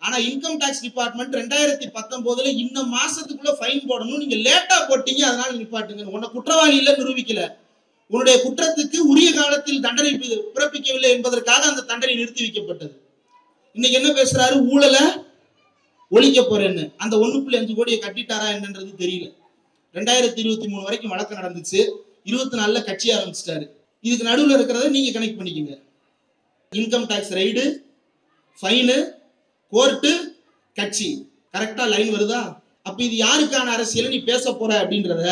ஆனா இன்கம் டாக்ஸ் டிபார்ட்மெண்ட் 2019 இந்த மாசத்துக்குள்ள ஃபைன் போடணும், நீங்க லேட்டா போட்டீங்க அதனால நிப்பாட்டுங்க. உன்னை குற்றவாளி இல்ல நிரூபிக்கல, உன்னுடைய குற்றத்துக்கு உரிய காலத்தில் தண்டனை பிறப்பிக்கவில்லை என்பதற்காக அந்த தண்டனை நிறுத்தி வைக்கப்பட்டது. இன்னைக்கு என்ன பேசுறாரு? ஊழலை ஒழிக்க போறேன்னு. அந்த 1.5 கோடியை கட்டிட்டாரா என்னன்றது தெரியல. 2023 வரைக்கும் வழக்கு நடந்துச்சு. 24ல கட்சி ஆரம்பிச்சிட்டாரு. இதுக்கு நடுவில் இருக்கிறத நீங்க கனெக்ட் பண்ணிக்கங்க. Income tax raid, fine, court, கட்சி, கரெக்டா லைன் வருதா? அப்ப இது யாருக்கான அரசியல் நீ பேச போற அப்படின்றத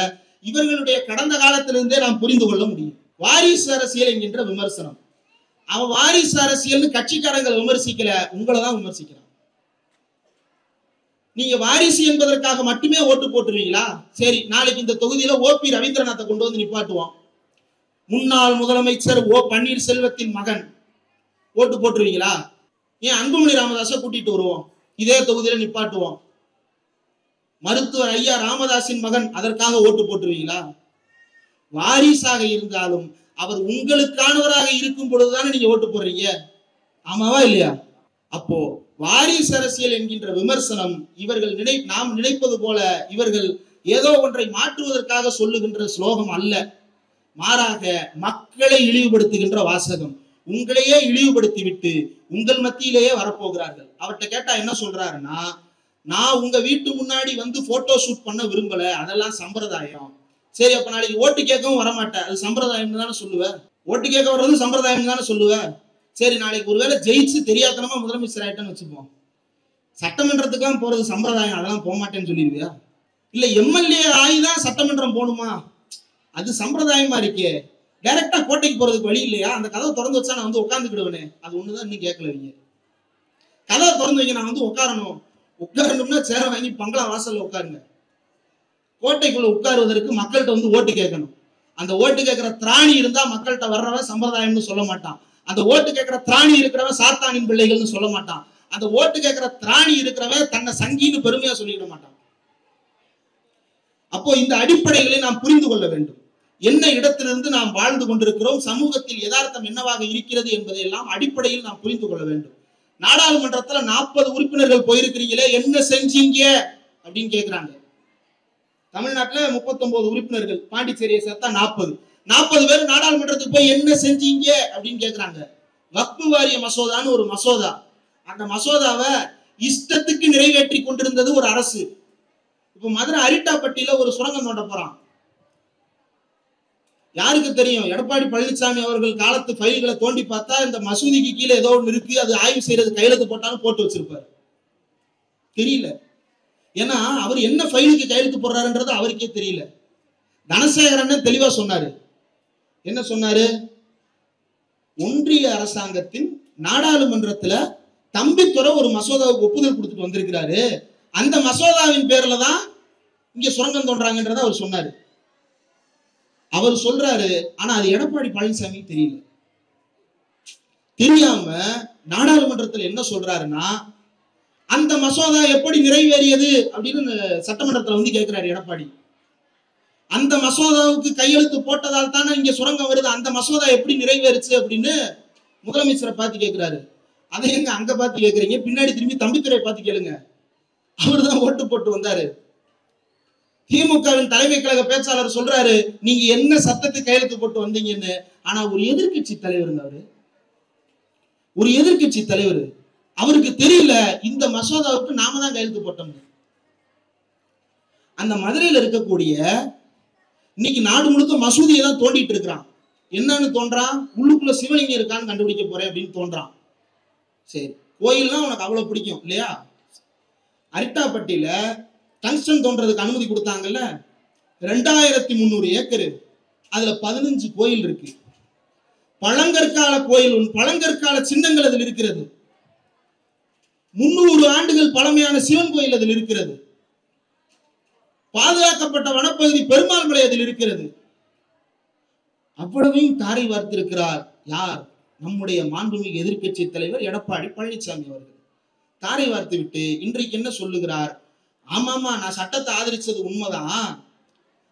இவர்களுடைய கடந்த காலத்திலிருந்தே நாம் புரிந்து கொள்ள முடியும். வாரிசு அரசியல் என்கின்ற விமர்சனம், அவன் வாரிசு அரசியல்னு கட்சிக்காரங்களை விமர்சிக்கல, உங்களை தான் விமர்சிக்கிறான். நீங்க வாரிசு என்பதற்காக மட்டுமே ஓட்டு போட்டுருவீங்களா? சரி, நாளைக்கு இந்த தொகுதியில ஓபி ரவீந்திரநாத்தை கொண்டு வந்து நிப்பாட்டுவோம். முன்னாள் முதலமைச்சர் ஓ பன்னீர்செல்வத்தின் மகன், ஓட்டு போட்டுருவீங்களா? ஏன் அன்புமணி ராமதாஸை கூட்டிட்டு வருவோம், இதே தொகுதியில நிப்பாட்டுவோம். மருத்துவர் ஐயா ராமதாஸின் மகன், அதற்காக ஓட்டு போட்டுருவீங்களா? வாரிசாக இருந்தாலும் அவர் உங்களுக்கானவராக இருக்கும் பொழுதுதானே நீங்க ஓட்டு போடுறீங்க. ஆமாவா இல்லையா? அப்போ வாரிசு அரசியல் என்கின்ற விமர்சனம் இவர்கள் நாம் நினைப்பது போல இவர்கள் ஏதோ ஒன்றை மாற்றுவதற்காக சொல்லுகின்ற ஸ்லோகம் அல்ல. மாறாக மக்களை இழிவுபடுத்துகின்ற வாசகம். உங்களையே இழிவுபடுத்தி விட்டு உங்கள் மத்தியிலேயே வரப்போகிறார்கள். அவர்கிட்ட கேட்டா என்ன சொல்றாருன்னா, நான் உங்க வீட்டு முன்னாடி வந்து போட்டோ ஷூட் பண்ண விரும்பல, அதெல்லாம் சம்பிரதாயம். சரி, அப்ப நாளைக்கு ஓட்டு கேட்கவும் வரமாட்டேன், அது சம்பிரதாயம் தானே சொல்லுவேன். ஓட்டு கேட்க வர்றது சம்பிரதாயம் தானே சொல்லுவேன். சரி, நாளைக்கு ஒருவேளை ஜெயிச்சு தெரியாதனமா முதலமைச்சர் ஆயிட்டேன்னு வச்சுப்போம், சட்டமன்றத்துக்கெல்லாம் போறது சம்பிரதாயம், அதெல்லாம் போக மாட்டேன்னு சொல்லிடுவியா? இல்ல எம்எல்ஏ ஆகிதான் சட்டமன்றம் போகணுமா, அது சம்பிரதாயமா இருக்கே, டைரக்டா கோட்டைக்கு போறதுக்கு வழி இல்லையா? அந்த கதவை திறந்து வச்சா நான் வந்து உட்காந்துக்கிடுவேனே, அது ஒண்ணுதான் இன்னும் கேட்கலவீங்க. கதவை திறந்து வைங்க, நான் வந்து உட்காரணும்னா சேர வாங்கி பங்களா வாசல்ல உட்காருங்க. கோட்டைக்குள்ள உட்காருவதற்கு மக்கள்கிட்ட வந்து ஓட்டு கேட்கணும். அந்த ஓட்டு கேட்கிற திராணி இருந்தா மக்கள்கிட்ட வர்றவன் சம்பிரதாயம்னு சொல்ல மாட்டான். அந்த ஓட்டு கேட்கிற திராணி இருக்கிறவன் சாத்தானின் பிள்ளைகள்னு சொல்ல மாட்டான். அந்த ஓட்டு கேட்கிற திராணி இருக்கிறவன் தன்னை சங்கின்னு பெருமையா சொல்லிட மாட்டான். அப்போ இந்த அடிப்படைகளை நாம் புரிந்து கொள்ள வேண்டும். என்ன இடத்திலிருந்து நாம் வாழ்ந்து கொண்டிருக்கிறோம், சமூகத்தில் யதார்த்தம் என்னவாக இருக்கிறது என்பதை எல்லாம் அடிப்படையில் நாம் புரிந்து கொள்ள வேண்டும். நாடாளுமன்றத்துல 40 உறுப்பினர்கள் போயிருக்கிறீங்களே, என்ன செஞ்சீங்க அப்படின்னு கேட்கிறாங்க. தமிழ்நாட்டுல 39 உறுப்பினர்கள், பாண்டிச்சேரியை சேர்த்தா 40 பேர் நாடாளுமன்றத்துக்கு போய் என்ன செஞ்சீங்க அப்படின்னு கேட்கிறாங்க. வக்ஃபு வாரிய மசோதான்னு ஒரு மசோதா, அந்த மசோதாவை இஷ்டத்துக்கு நிறைவேற்றி கொண்டிருந்தது ஒரு அரசு. இப்ப மதுரை அரிட்டாப்பட்டியில ஒரு சுரங்கம் தோண்ட போறான். யாருக்கு தெரியும்? எடப்பாடி பழனிசாமி அவர்கள் காலத்து ஃபைல்களை தோண்டி பார்த்தா இந்த மசூதிக்கு கீழே ஏதோ ஒன்று இருக்கு, அது ஆய்வு செய்யறது கையெழுத்து போட்டாலும் போட்டு வச்சிருப்பாரு. தெரியல, ஏன்னா அவர் என்ன ஃபைலுக்கு கையெழுத்து போடுறாருன்றது அவருக்கே தெரியல. தனசேகரன் தெளிவா சொன்னாரு. என்ன சொன்னாரு? ஒன்றிய அரசாங்கத்தின் நாடாளுமன்றத்துல தம்பித்துறை ஒரு மசோதாவுக்கு ஒப்புதல் கொடுத்துட்டு வந்திருக்கிறாரு, அந்த மசோதாவின் பேர்ல தான் இங்க சுரங்கம் தோன்றாங்கன்றத அவர் சொன்னாரு. அவர் சொல்றாரு, ஆனா அது எடப்பாடி பழனிசாமி தெரியல. தெரியாம நாடாளுமன்றத்தில் என்ன சொல்றாருன்னா, அந்த மசோதா எப்படி நிறைவேறியது அப்படின்னு சட்டமன்றத்தில் வந்து கேட்கிறாரு எடப்பாடி. அந்த மசோதாவுக்கு கையெழுத்து போட்டதால் தானே இங்க சுரங்கம் வருது, அந்த மசோதா எப்படி நிறைவேறுச்சு அப்படின்னு முதலமைச்சரை பார்த்து கேட்கிறாரு. அதை எங்க அங்க பார்த்து கேட்கறீங்க, பின்னாடி திரும்பி தம்பித்துறை பார்த்து கேளுங்க. அவர் தான் ஓட்டு போட்டு வந்தாரு. திமுகவின் தலைமை கழக பேச்சாளர் சொல்றாரு, நீங்க என்ன சட்டத்துக்கு கையெழுத்து போட்டு வந்தீங்கன்னு. ஆனா ஒரு எதிர்கட்சி தலைவர், அவரு ஒரு எதிர்கட்சி தலைவர், அவருக்கு தெரியல இந்த மசோதாவுக்கு நாம தான் கையெழுத்து போட்டோம். அந்த மதுரையில் இருக்கக்கூடிய இன்னைக்கு நாடு முழுக்க மசூதியை தான் தோண்டிட்டு இருக்கிறான். என்னன்னு தோன்றான்? உள்ளுக்குள்ள சிவலிங்கம் இருக்கான்னு கண்டுபிடிக்க போறேன் அப்படின்னு தோன்றான். சரி, கோயில்லாம் உனக்கு அவ்வளவு பிடிக்கும் இல்லையா? அரிட்டாப்பட்டியில டங்ஸ்டன் தோன்றதுக்கு அனுமதி கொடுத்தாங்கல்ல, 2300 ஏக்கர், அதுல 15 கோயில் இருக்கு. பழங்கற்கால கோயில், பழங்கற்கால சின்னங்கள் அதில் இருக்கிறது. 300 ஆண்டுகள் பழமையான சிவன் கோயில் அதில் இருக்கிறது. பாதுகாக்கப்பட்ட வனப்பகுதி பெருமாள் மலை அதில் இருக்கிறது. அவ்வளவையும் தாரை வார்த்திருக்கிறார் யார்? நம்முடைய மாண்புமிகு எதிர்க்கட்சி தலைவர் எடப்பாடி பழனிசாமி அவர்கள். தாரை வார்த்து விட்டு இன்றைக்கு என்ன சொல்லுகிறார்? ஆமாமா, நான் சட்டத்தை ஆதரிச்சது உண்மைதான்,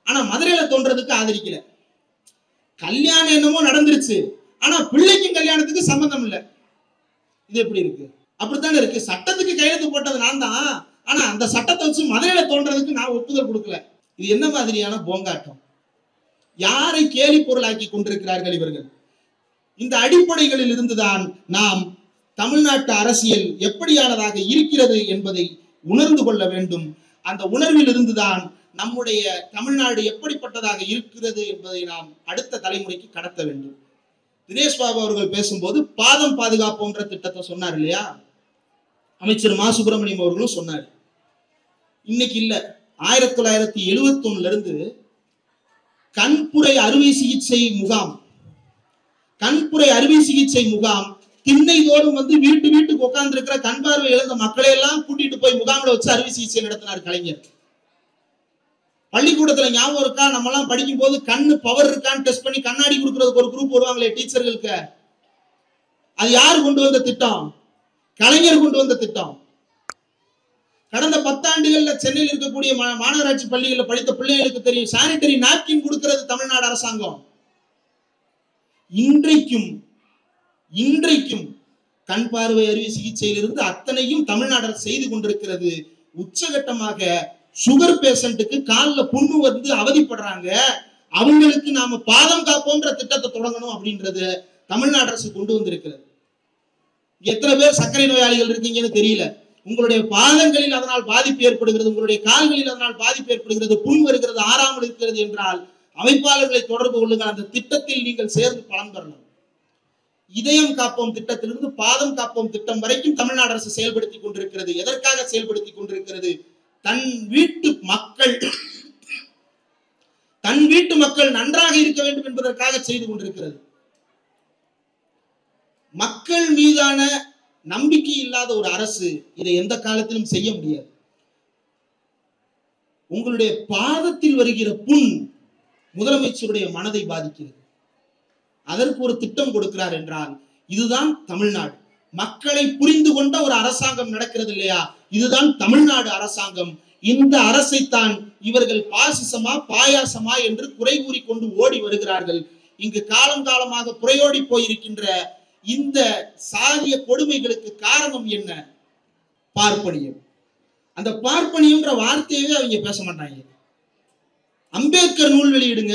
ஆனா மதுரையில தோன்றதுக்கு ஆதரிக்கல. கல்யாணம் என்னமோ நடந்துருச்சு, ஆனா பிள்ளைக்கும் கல்யாணத்துக்கு சம்பந்தம் இல்லை. இது எப்படி இருக்கு? அப்படித்தானே இருக்கு. சட்டத்துக்கு கையெழுத்து போட்டது நான் தான், ஆனா அந்த சட்டத்தை வச்சு மதுரையில தோன்றதுக்கு நான் ஒப்புதல் கொடுக்கல. இது என்ன மாதிரியான போங்காட்டம்? யாரை கேலி பொருளாக்கி கொண்டிருக்கிறார்கள் இவர்கள்? இந்த அடிப்படைகளில் இருந்துதான் நாம் தமிழ்நாட்டு அரசியல் எப்படியானதாக இருக்கிறது என்பதை உணர்ந்து கொள்ள வேண்டும். அந்த உணர்வில் இருந்துதான் நம்முடைய தமிழ்நாடு எப்படிப்பட்டதாக இருக்கிறது என்பதை நாம் அடுத்த தலைமுறைக்கு கடத்த வேண்டும். தினேஷ் பாபு அவர்கள் பேசும்போது பாதம் பாதுகாப்போன்ற திட்டத்தை சொன்னார் இல்லையா? அமைச்சர் மா சுப்பிரமணியம் அவர்களும் சொன்னார். இன்னைக்கு இல்ல, 1971 இருந்து கண்புரை அறுவை சிகிச்சை முகாம், கண்புரை அறுவை சிகிச்சை முகாம் திண்ணைதோறும் வந்து வீட்டுக்கு உட்கார்ந்து இருக்கிற கண் பார்வை இழந்த மக்களை எல்லாம் கூட்டிட்டு போய் முகாமில் வச்சு அறுவை சிகிச்சை நடத்தினார் கலைஞர். பள்ளிக்கூடத்துல ஞாபகம் இருக்கா? நம்ம எல்லாம் படிக்கும் போது கண்ணு பவர் இருக்கான்னு டெஸ்ட் பண்ணி கண்ணாடி கொடுக்கறதுக்கு ஒரு குரூப் வருவாங்களே டீச்சர்களுக்கு. அது யார் கொண்டு வந்த திட்டம்? கலைஞர் கொண்டு வந்த திட்டம். கடந்த 10 ஆண்டுகள்ல சென்னையில் இருக்கக்கூடிய மாநகராட்சி பள்ளிகளில் படித்த பிள்ளைகளுக்கு தெரியும், சானிட்டரி நாப்கின் கொடுக்கிறது தமிழ்நாடு அரசாங்கம். இன்றைக்கும் கண் பார்வை அறுவை சிகிச்சையிலிருந்து அத்தனையும் தமிழ்நாடு அரசு செய்து கொண்டிருக்கிறது. உச்சகட்டமாக சுகர் பேஷண்ட்டுக்கு காலில் புண்ணு வந்து அவதிப்படுறாங்க, அவங்களுக்கு நாம பாதம் காப்போன்ற திட்டத்தை தொடங்கணும் அப்படின்றது தமிழ்நாடு அரசு கொண்டு வந்திருக்கிறது. எத்தனை பேர் சர்க்கரை நோயாளிகள் இருக்கீங்கன்னு தெரியல. உங்களுடைய பாதங்களில் அதனால் பாதிப்பு ஏற்படுகிறது, உங்களுடைய கால்களில் அதனால் பாதிப்பு ஏற்படுகிறது, புண் வருகிறது, ஆறாமல் இருக்கிறது என்றால் அமைப்பாளர்களை தொடர்பு கொள்ளுங்கள். அந்த திட்டத்தில் நீங்கள் சேர்ந்து பலன் பெறலாம். இதயம் காப்போம் திட்டத்திலிருந்து பாதம் காப்போம் திட்டம் வரைக்கும் தமிழ்நாடு அரசு செயல்படுத்தி கொண்டிருக்கிறது. எதற்காக செயல்படுத்தி கொண்டிருக்கிறது? தன் வீட்டு மக்கள் நன்றாக இருக்க வேண்டும் என்பதற்காக செய்து கொண்டிருக்கிறது. மக்கள் மீதான நம்பிக்கை இல்லாத ஒரு அரசு இதை எந்த காலத்திலும் செய்ய முடியாது. உங்களுடைய பாதத்தில் வருகிற புண் முதலமைச்சருடைய மனதை பாதிக்கிறது. அதற்கு ஒரு திட்டம் கொடுக்கிறார் என்றால் இதுதான் தமிழ்நாடு. மக்களை புரிந்து கொண்ட ஒரு அரசாங்கம் நடக்கிறது இல்லையா? இதுதான் தமிழ்நாடு அரசாங்கம். இந்த அரசைத்தான் இவர்கள் பாசிசமா பாயாசமா என்று குறை கூறி கொண்டு ஓடி வருகிறார்கள். இங்கு காலம் காலமாக புறையோடி போயிருக்கின்ற இந்த சாதிய கொடுமைகளுக்கு காரணம் என்ன? பார்ப்பனியம். அந்த பார்ப்பனியம்ன்ற வார்த்தையவே அவங்க பேச மாட்டாங்க. அம்பேத்கர் நூல் வெளியிடுங்க,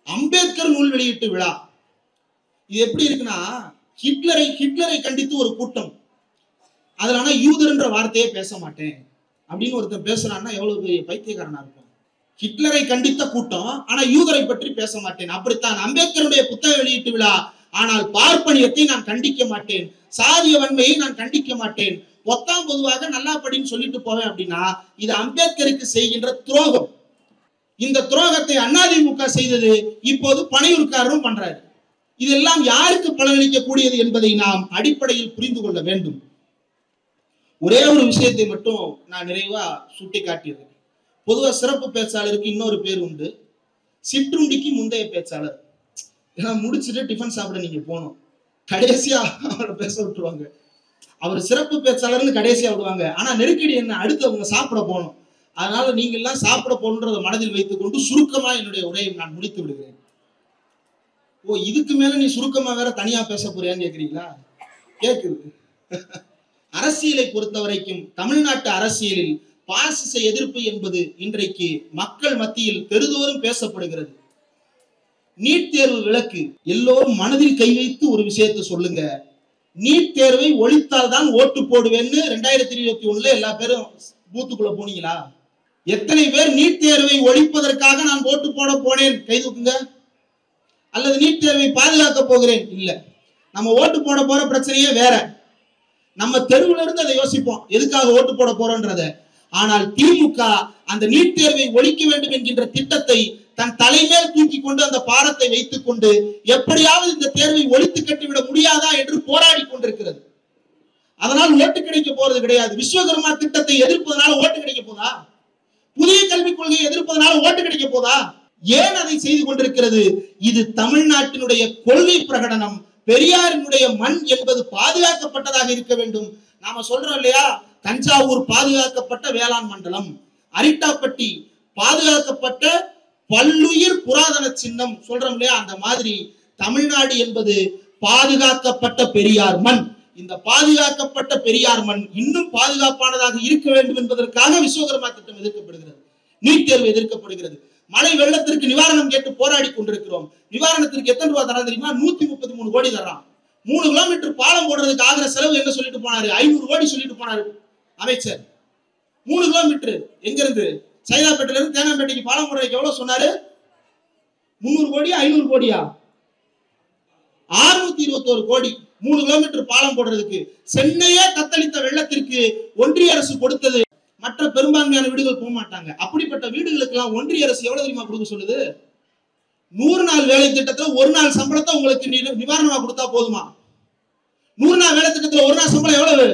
அம்பேத்கர் நூல் வெளியிட்டு விழா. இது எப்படி இருக்குன்னா, ஹிட்லரை கண்டித்து ஒரு கூட்டம், அதுல ஆனா யூதர்ன்ற வார்த்தையே பேச மாட்டேன் அப்படின்னு ஒருத்தர் பேசுறான்னா எவ்வளவு பெரிய பைத்தியக்காரனா இருக்கும். ஹிட்லரை கண்டித்த கூட்டம், ஆனா யூதரை பற்றி பேச மாட்டேன். அப்படித்தான் அம்பேத்கருடைய புத்தக வெளியீட்டு விழா, ஆனால் பார்ப்பனியத்தை நான் கண்டிக்க மாட்டேன், சாதிய வன்மையை நான் கண்டிக்க மாட்டேன், பொத்தாம் பொதுவாக நல்லா படின்னு சொல்லிட்டு போவேன் அப்படின்னா இது அம்பேத்கருக்கு செய்கின்ற துரோகம். இந்த துரோகத்தை அதிமுக செய்தது, இப்போது பனையூர்காரரும் பண்றாரு. இதெல்லாம் யாருக்கு பலனளிக்க கூடியது என்பதை நாம் அடிப்படையில் புரிந்து கொள்ள வேண்டும். ஒரே ஒரு விஷயத்தை மட்டும் நான் நிறைவா சுட்டி காட்டியிருக்கேன். பொதுவா சிறப்பு பேச்சாளருக்கு இன்னொரு பேர் உண்டு, சிற்றுண்டிக்கு முந்தைய பேச்சாளர். முடிச்சுட்டு டிஃபன் சாப்பிட நீங்க போகணும், கடைசியா அவரை பேச விட்டுருவாங்க. அவர் சிறப்பு பேச்சாளர்னு கடைசியா விடுவாங்க. ஆனா நெருக்கடி என்ன, அடுத்து அவங்க சாப்பிட போகணும். அதனால நீங்க எல்லாம் சாப்பிட போகணுன்றதை மனதில் வைத்துக் கொண்டு சுருக்கமா என்னுடைய உரையை நான் முடித்து விடுகிறேன். ஓ, இதுக்கு மேல நீ சுருக்கமா வேற தனியா பேச போறியான்னு கேக்குறீங்களா? கேக்குது. அரசியலை பொறுத்த வரைக்கும் தமிழ்நாட்டு அரசியலில் பாசிச எதிர்ப்பு என்பது இன்றைக்கு மக்கள் மத்தியில் பெருதோறும் பேசப்படுகிறது. நீட் தேர்வு விலக்கு, எல்லோரும் மனதில் கை வைத்து ஒரு விஷயத்தை சொல்லுங்க, நீட் தேர்வை ஒழித்தால் தான் ஓட்டு போடுவேன்னு 2021 எல்லா பேரும் பூத்துக்குள்ள போனீங்களா? எத்தனை பேர் நீட் தேர்வை ஒழிப்பதற்காக நான் ஓட்டு போட போனேன் கை தூக்குங்க. அல்லது நீட் தேர்வை பாதுகாக்க போகிறேன் இல்ல. நம்ம ஓட்டு போட போற பிரச்சனையே வேற. நம்ம தெருவுல இருந்து அதை யோசிப்போம், எதுக்காக ஓட்டு போட போறோன்றத. ஆனால் திமுக அந்த நீட் தேர்வை ஒழிக்க வேண்டும் என்கின்ற திட்டத்தை தன் தலைமேல் தூக்கி கொண்டு அந்த பாரத்தை வைத்துக் கொண்டு எப்படியாவது இந்த தேர்வை ஒழித்து கட்டிவிட முடியாதா என்று போராடி கொண்டிருக்கிறது. அதனால் ஓட்டு கிடைக்க போறது கிடையாது. விஸ்வகர்மா திட்டத்தை எதிர்ப்பதனால ஓட்டு கிடைக்க போதா? புதிய கல்விக் கொள்கையை எதிர்ப்பதனால ஓட்டு கிடைக்க போதா? ஏன் அதை செய்து கொண்டிருக்கிறது? இது தமிழ்நாட்டினுடைய கொள்கை பிரகடனம். பெரியாரினுடைய மண் என்பது பாதுகாக்கப்பட்டதாக இருக்க வேண்டும். நாம சொல்றோம் இல்லையா, தஞ்சாவூர் பாதுகாக்கப்பட்ட வேளாண் மண்டலம், அரிட்டாப்பட்டி பாதுகாக்கப்பட்ட பல்லுயிர் புராதன சின்னம் சொல்றோம் இல்லையா, அந்த மாதிரி தமிழ்நாடு என்பது பாதுகாக்கப்பட்ட பெரியார் மண். இந்த பாதுகாக்கப்பட்ட பெரியார் மண் இன்னும் பாதுகாப்பானதாக இருக்க வேண்டும் என்பதற்காக விஸ்வகர்மா திட்டம் எதிர்க்கப்படுகிறது, நீட் தேர்வு எதிர்க்கப்படுகிறது. மழை வெள்ளத்திற்கு நிவாரணம் கேட்டு போராடி கொண்டிருக்கிறோம். நிவாரணத்திற்கு எத்தனை ரூபாய் தரா தெரியுமா? 133 கோடி தர்றான். 3 கிலோமீட்டர் பாலம் போடுறதுக்கு ஆகிற செலவு என்ன சொல்லிட்டு போனாரு? 500 கோடி சொல்லிட்டு போனாரு அமைச்சர். 3 கிலோமீட்டர் எங்க இருந்து? சைதாப்பேட்டையில இருந்து தேனாம்பேட்டைக்கு பாலம் போடுறதுக்கு எவ்வளவு சொன்னாரு? 300 கோடியா 500 கோடியா? 621 கோடி 3 கிலோமீட்டர் பாலம் போடுறதுக்கு. சென்னையே தத்தளித்த வெள்ளத்திற்கு ஒன்றிய அரசு கொடுத்தது. மற்ற பெரும்பான்மையான வீடுகள் போக மாட்டாங்க. அப்படிப்பட்ட வீடுகளுக்கு எல்லாம் ஒன்றிய அரசு எவ்வளவு தெரியுமா கொடுக்க சொல்லுது? 100 நாள் வேலை திட்டத்துல 1 நாள் சம்பளத்தை உங்களுக்கு நிவாரணமா கொடுத்தா போதுமா? 100 நாள் வேலை திட்டத்துல 1 நாள் சம்பளம் எவ்வளவு?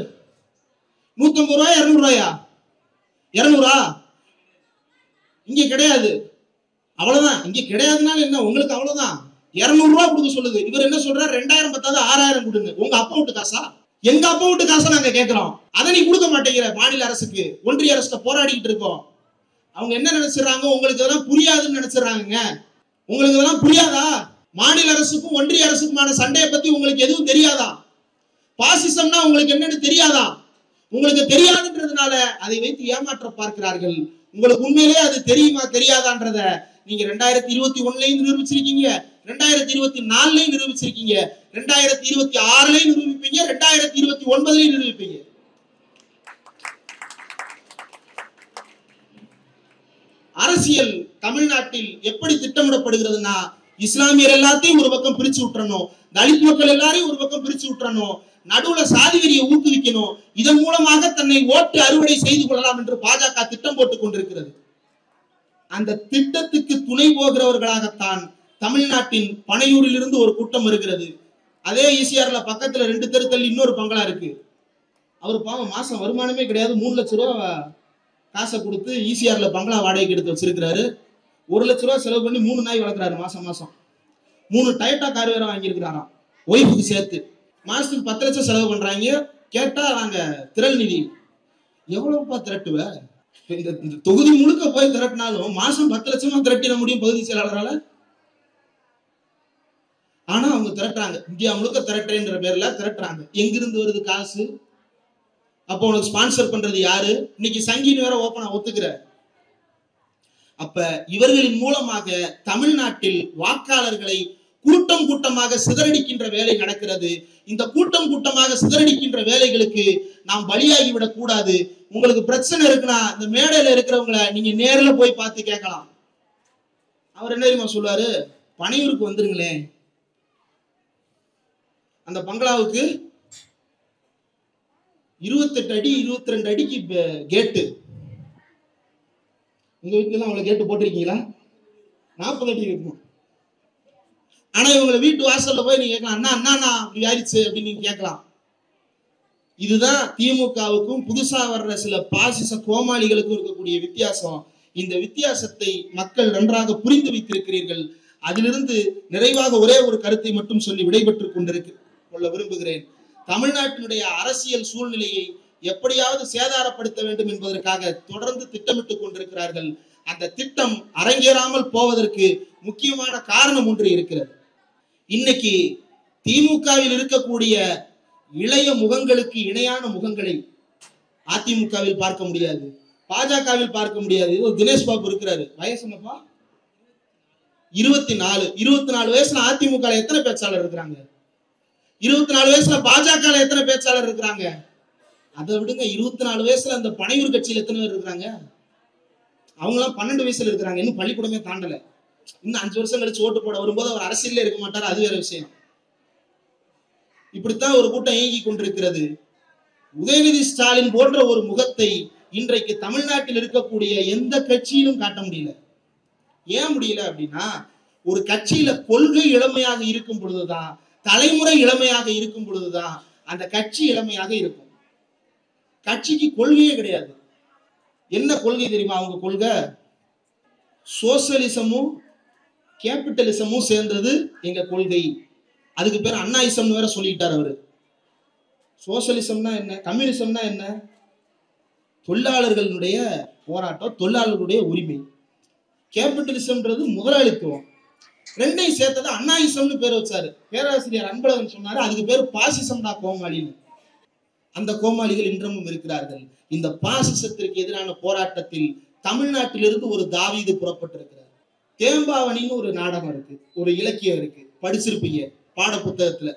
150 ரூபாயா 200 ரூபாயா? 200? இங்க கிடையாது. அவ்வளவுதான். இங்க கிடையாதுனால என்ன, உங்களுக்கு அவ்வளவுதான். 200 ரூபாய் கொடுக்க சொல்லுது. இவர் என்ன சொல்றாரு? 2000 பத்தாது 6000 கொடுங்க. உங்க அப்பா வீட்டு காசா? எங்க அப்பா வீட்டு காசை நாங்க கேட்கிறோம். அதை நீ கொடுக்க மாட்டேங்கிற. மாநில அரசுக்கு ஒன்றிய அரசு போராடிக்கிட்டு இருக்கோம். அவங்க என்ன நினைச்சிடறாங்க? உங்களுக்கு இதெல்லாம் புரியாதுன்னு நினைச்சிடறாங்க. உங்களுக்கு இதெல்லாம் புரியாதா? மாநில அரசுக்கும் ஒன்றிய அரசுக்குமான சண்டையை பத்தி உங்களுக்கு எதுவும் தெரியாதா? பாசிசம்னா உங்களுக்கு என்னன்னு தெரியாதா? உங்களுக்கு தெரியாதுன்றதுனால அதை வைத்து ஏமாற்ற பார்க்கிறார்கள். உங்களுக்கு உண்மையிலே அது தெரியுமா தெரியாதான்றத நீங்க 2021 நிரூபிச்சிருக்கீங்க, 2024 நிரூபிச்சிருக்கீங்க, 2026 நிரூபிப்பீங்க, 2029 நிரூபிப்பீங்க. அரசியல் தமிழ்நாட்டில் எப்படி திட்டமிடப்படுகிறதுனா, இஸ்லாமியர் எல்லாத்தையும் ஒரு பக்கம் பிரிச்சு விட்டுறணும், தலித் மக்கள் எல்லாரையும் ஒரு பக்கம் பிரிச்சு விட்டுறணும், நடுவுல சாதி வெறியை ஊக்குவிக்கணும். இதன் மூலமாக தன்னை ஓட்டு அறுவடை செய்து கொள்ளலாம் என்று பாஜக திட்டம் போட்டுக் கொண்டிருக்கிறது. அந்த திட்டத்துக்கு துணை போகிறவர்களாகத்தான் தமிழ்நாட்டின் பனையூரில் இருந்து ஒரு கூட்டம் வருகிறது. அதே ஈசிஆர்ல பக்கத்துல 2 தெரு தள்ளி இன்னொரு பங்களா இருக்கு. அவர் பாவம் மாசம் வருமானமே கிடையாது, 3 லட்சம் ரூபாய் காசை கொடுத்து ஈசிஆர்ல பங்களா வாடகைக்கு எடுத்து வச்சிருக்கிறாரு. 1 லட்சம் ரூபாய் செலவு பண்ணி 3 நாய் வளர்க்குறாரு. மாசம் 3 டயட்டா கார் வேற வாங்கியிருக்கிறாராம் ஒய்ஃபுக்கு சேர்த்து. மாசத்துக்கு 10 லட்சம் செலவு பண்றாங்க. கேட்டா நாங்க திரள் நிதி. எவ்வளவுப்பா திரட்டுவ? இந்த தொகுதி முழுக்க போய் திரட்டினாலும் மாசம் 10 லட்சமா திரட்டிட முடியும் பகுதி செயலாளரால. ஆனா அவங்க திரட்டுறாங்க, இந்தியா முழுக்க திரட்டுறேன்ற பேர்ல திரட்டுறாங்க. எங்கிருந்து வருது காசு? அப்போ உனக்கு ஸ்பான்சர் பண்றது யாரு? இன்னைக்கு சங்கின்னு வேற ஓப்பனா ஒத்துக்கிற. அப்ப இவர்களின் மூலமாக தமிழ்நாட்டில் வாக்காளர்களை கூட்டம் கூட்டமாக சிதறடிக்கின்ற வேலை நடக்கிறது. இந்த கூட்டம் கூட்டமாக சிதறடிக்கின்ற வேலைகளுக்கு நாம் பலியாகி விடக் கூடாது. உங்களுக்கு பிரச்சனை இருக்குன்னா இந்த மேடையில இருக்கிறவங்களை நீங்க நேர்ல போய் பார்த்து கேட்கலாம். அவர் என்ன தெரியுமா சொல்லுவாரு? பனையூருக்கு வந்துருங்களேன், அந்த பங்களாவுக்கு 28 அடி 22 அடிக்கு கேட்டு. உங்க வீட்டுல எல்லாம் அவ்வளவு கேட்டு போட்டிருக்கீங்களா? 40 அடி இருக்கும். ஆனா இவங்களை வீட்டு வாசல்ல போய் நீங்க கேட்கலாம், அண்ணா அண்ணா அப்படி ஆயிடுச்சு அப்படின்னு நீங்க கேட்கலாம். இதுதான் திமுகவுக்கும் புதுசா வர்ற சில பாசிச கோமாளிகளுக்கும் இருக்கக்கூடிய வித்தியாசம். இந்த வித்தியாசத்தை மக்கள் நன்றாக புரிந்து வைத்திருக்கிறீர்கள். அதிலிருந்து நிறைவாக ஒரே ஒரு கருத்தை மட்டும் சொல்லி விடைபெற்றுக் கொள்ள விரும்புகிறேன். தமிழ்நாட்டினுடைய அரசியல் சூழ்நிலையை எப்படியாவது சேதாரப்படுத்த வேண்டும் என்பதற்காக தொடர்ந்து திட்டமிட்டுக் கொண்டிருக்கிறார்கள். அந்த திட்டம் அரங்கேறாமல் போவதற்கு முக்கியமான காரணம் ஒன்று இருக்கிறது. இன்னைக்கு திமுகவில் இருக்கக்கூடிய இளைய முகங்களுக்கு இணையான முகங்களை அதிமுகவில் பார்க்க முடியாது, பாஜகவில் பார்க்க முடியாது. ஏதோ தினேஷ் பாபு இருக்கிறாரு, வயசு என்னப்பா? 24 வயசுல அதிமுக எத்தனை பேச்சாளர் இருக்கிறாங்க? 24 வயசுல பாஜக எத்தனை பேச்சாளர் இருக்கிறாங்க? அதை விடுங்க, 24 வயசுல அந்த பனையூர் கட்சியில் எத்தனை பேர் இருக்கிறாங்க? அவங்க எல்லாம் 12 வயசுல இருக்கிறாங்க, இன்னும் பள்ளிக்கூடமே தாண்டல. இன்னும் 5 வருஷம் கழிச்சு ஓட்டு போட வரும்போது அவர் அரசியலே இருக்க மாட்டார், அது வேற விஷயம். இப்படித்தான் ஒரு கூட்டம் இயங்கி கொண்டிருக்கிறது. உதயநிதி ஸ்டாலின் போன்ற ஒரு முகத்தை இன்றைக்கு தமிழ்நாட்டில் இருக்கக்கூடிய எந்த கட்சியிலும் காட்ட முடியல. ஏன் முடியல அப்படின்னா, ஒரு கட்சியில கொள்கை இளமையாக இருக்கும் பொழுதுதான், தலைமுறை இளமையாக இருக்கும் பொழுதுதான் அந்த கட்சி இளமையாக இருக்கும். கட்சிக்கு கொள்கையே கிடையாது. என்ன கொள்கை தெரியுமா? அவங்க கொள்கை சோசியலிசமும் கேபிட்டலிசமும் சேர்ந்தது எங்க கொள்கை. அதுக்கு பேர் அண்ணாயிசம்னு வேற சொல்லிட்டார் அவரு. சோசியலிசம்னா என்ன, கம்யூனிசம்னா என்ன? தொழிலாளர்களுடைய போராட்டம், தொழிலாளர்களுடைய உரிமை. கேபிட்டலிசம்ன்றது முதலாளித்துவம். ரெண்டையும் சேர்த்தது அண்ணாயிசம்னு பேர் வச்சாரு. பேராசிரியர் அன்பழகன் சொன்னாரு, அதுக்கு பேர் பாசிசம் தான், கோமாளின்னு. அந்த கோமாளிகள் இன்றமும் இருக்கிறார்கள். இந்த பாசிசத்திற்கு எதிரான போராட்டத்தில் தமிழ்நாட்டிலிருந்து ஒரு தாவீது புறப்பட்டிருக்கிறார். தேம்பாவணின்னு ஒரு நாடகம் இருக்கு, ஒரு இலக்கியம் இருக்கு, படிச்சிருப்பீங்க பாட புத்தகத்துல.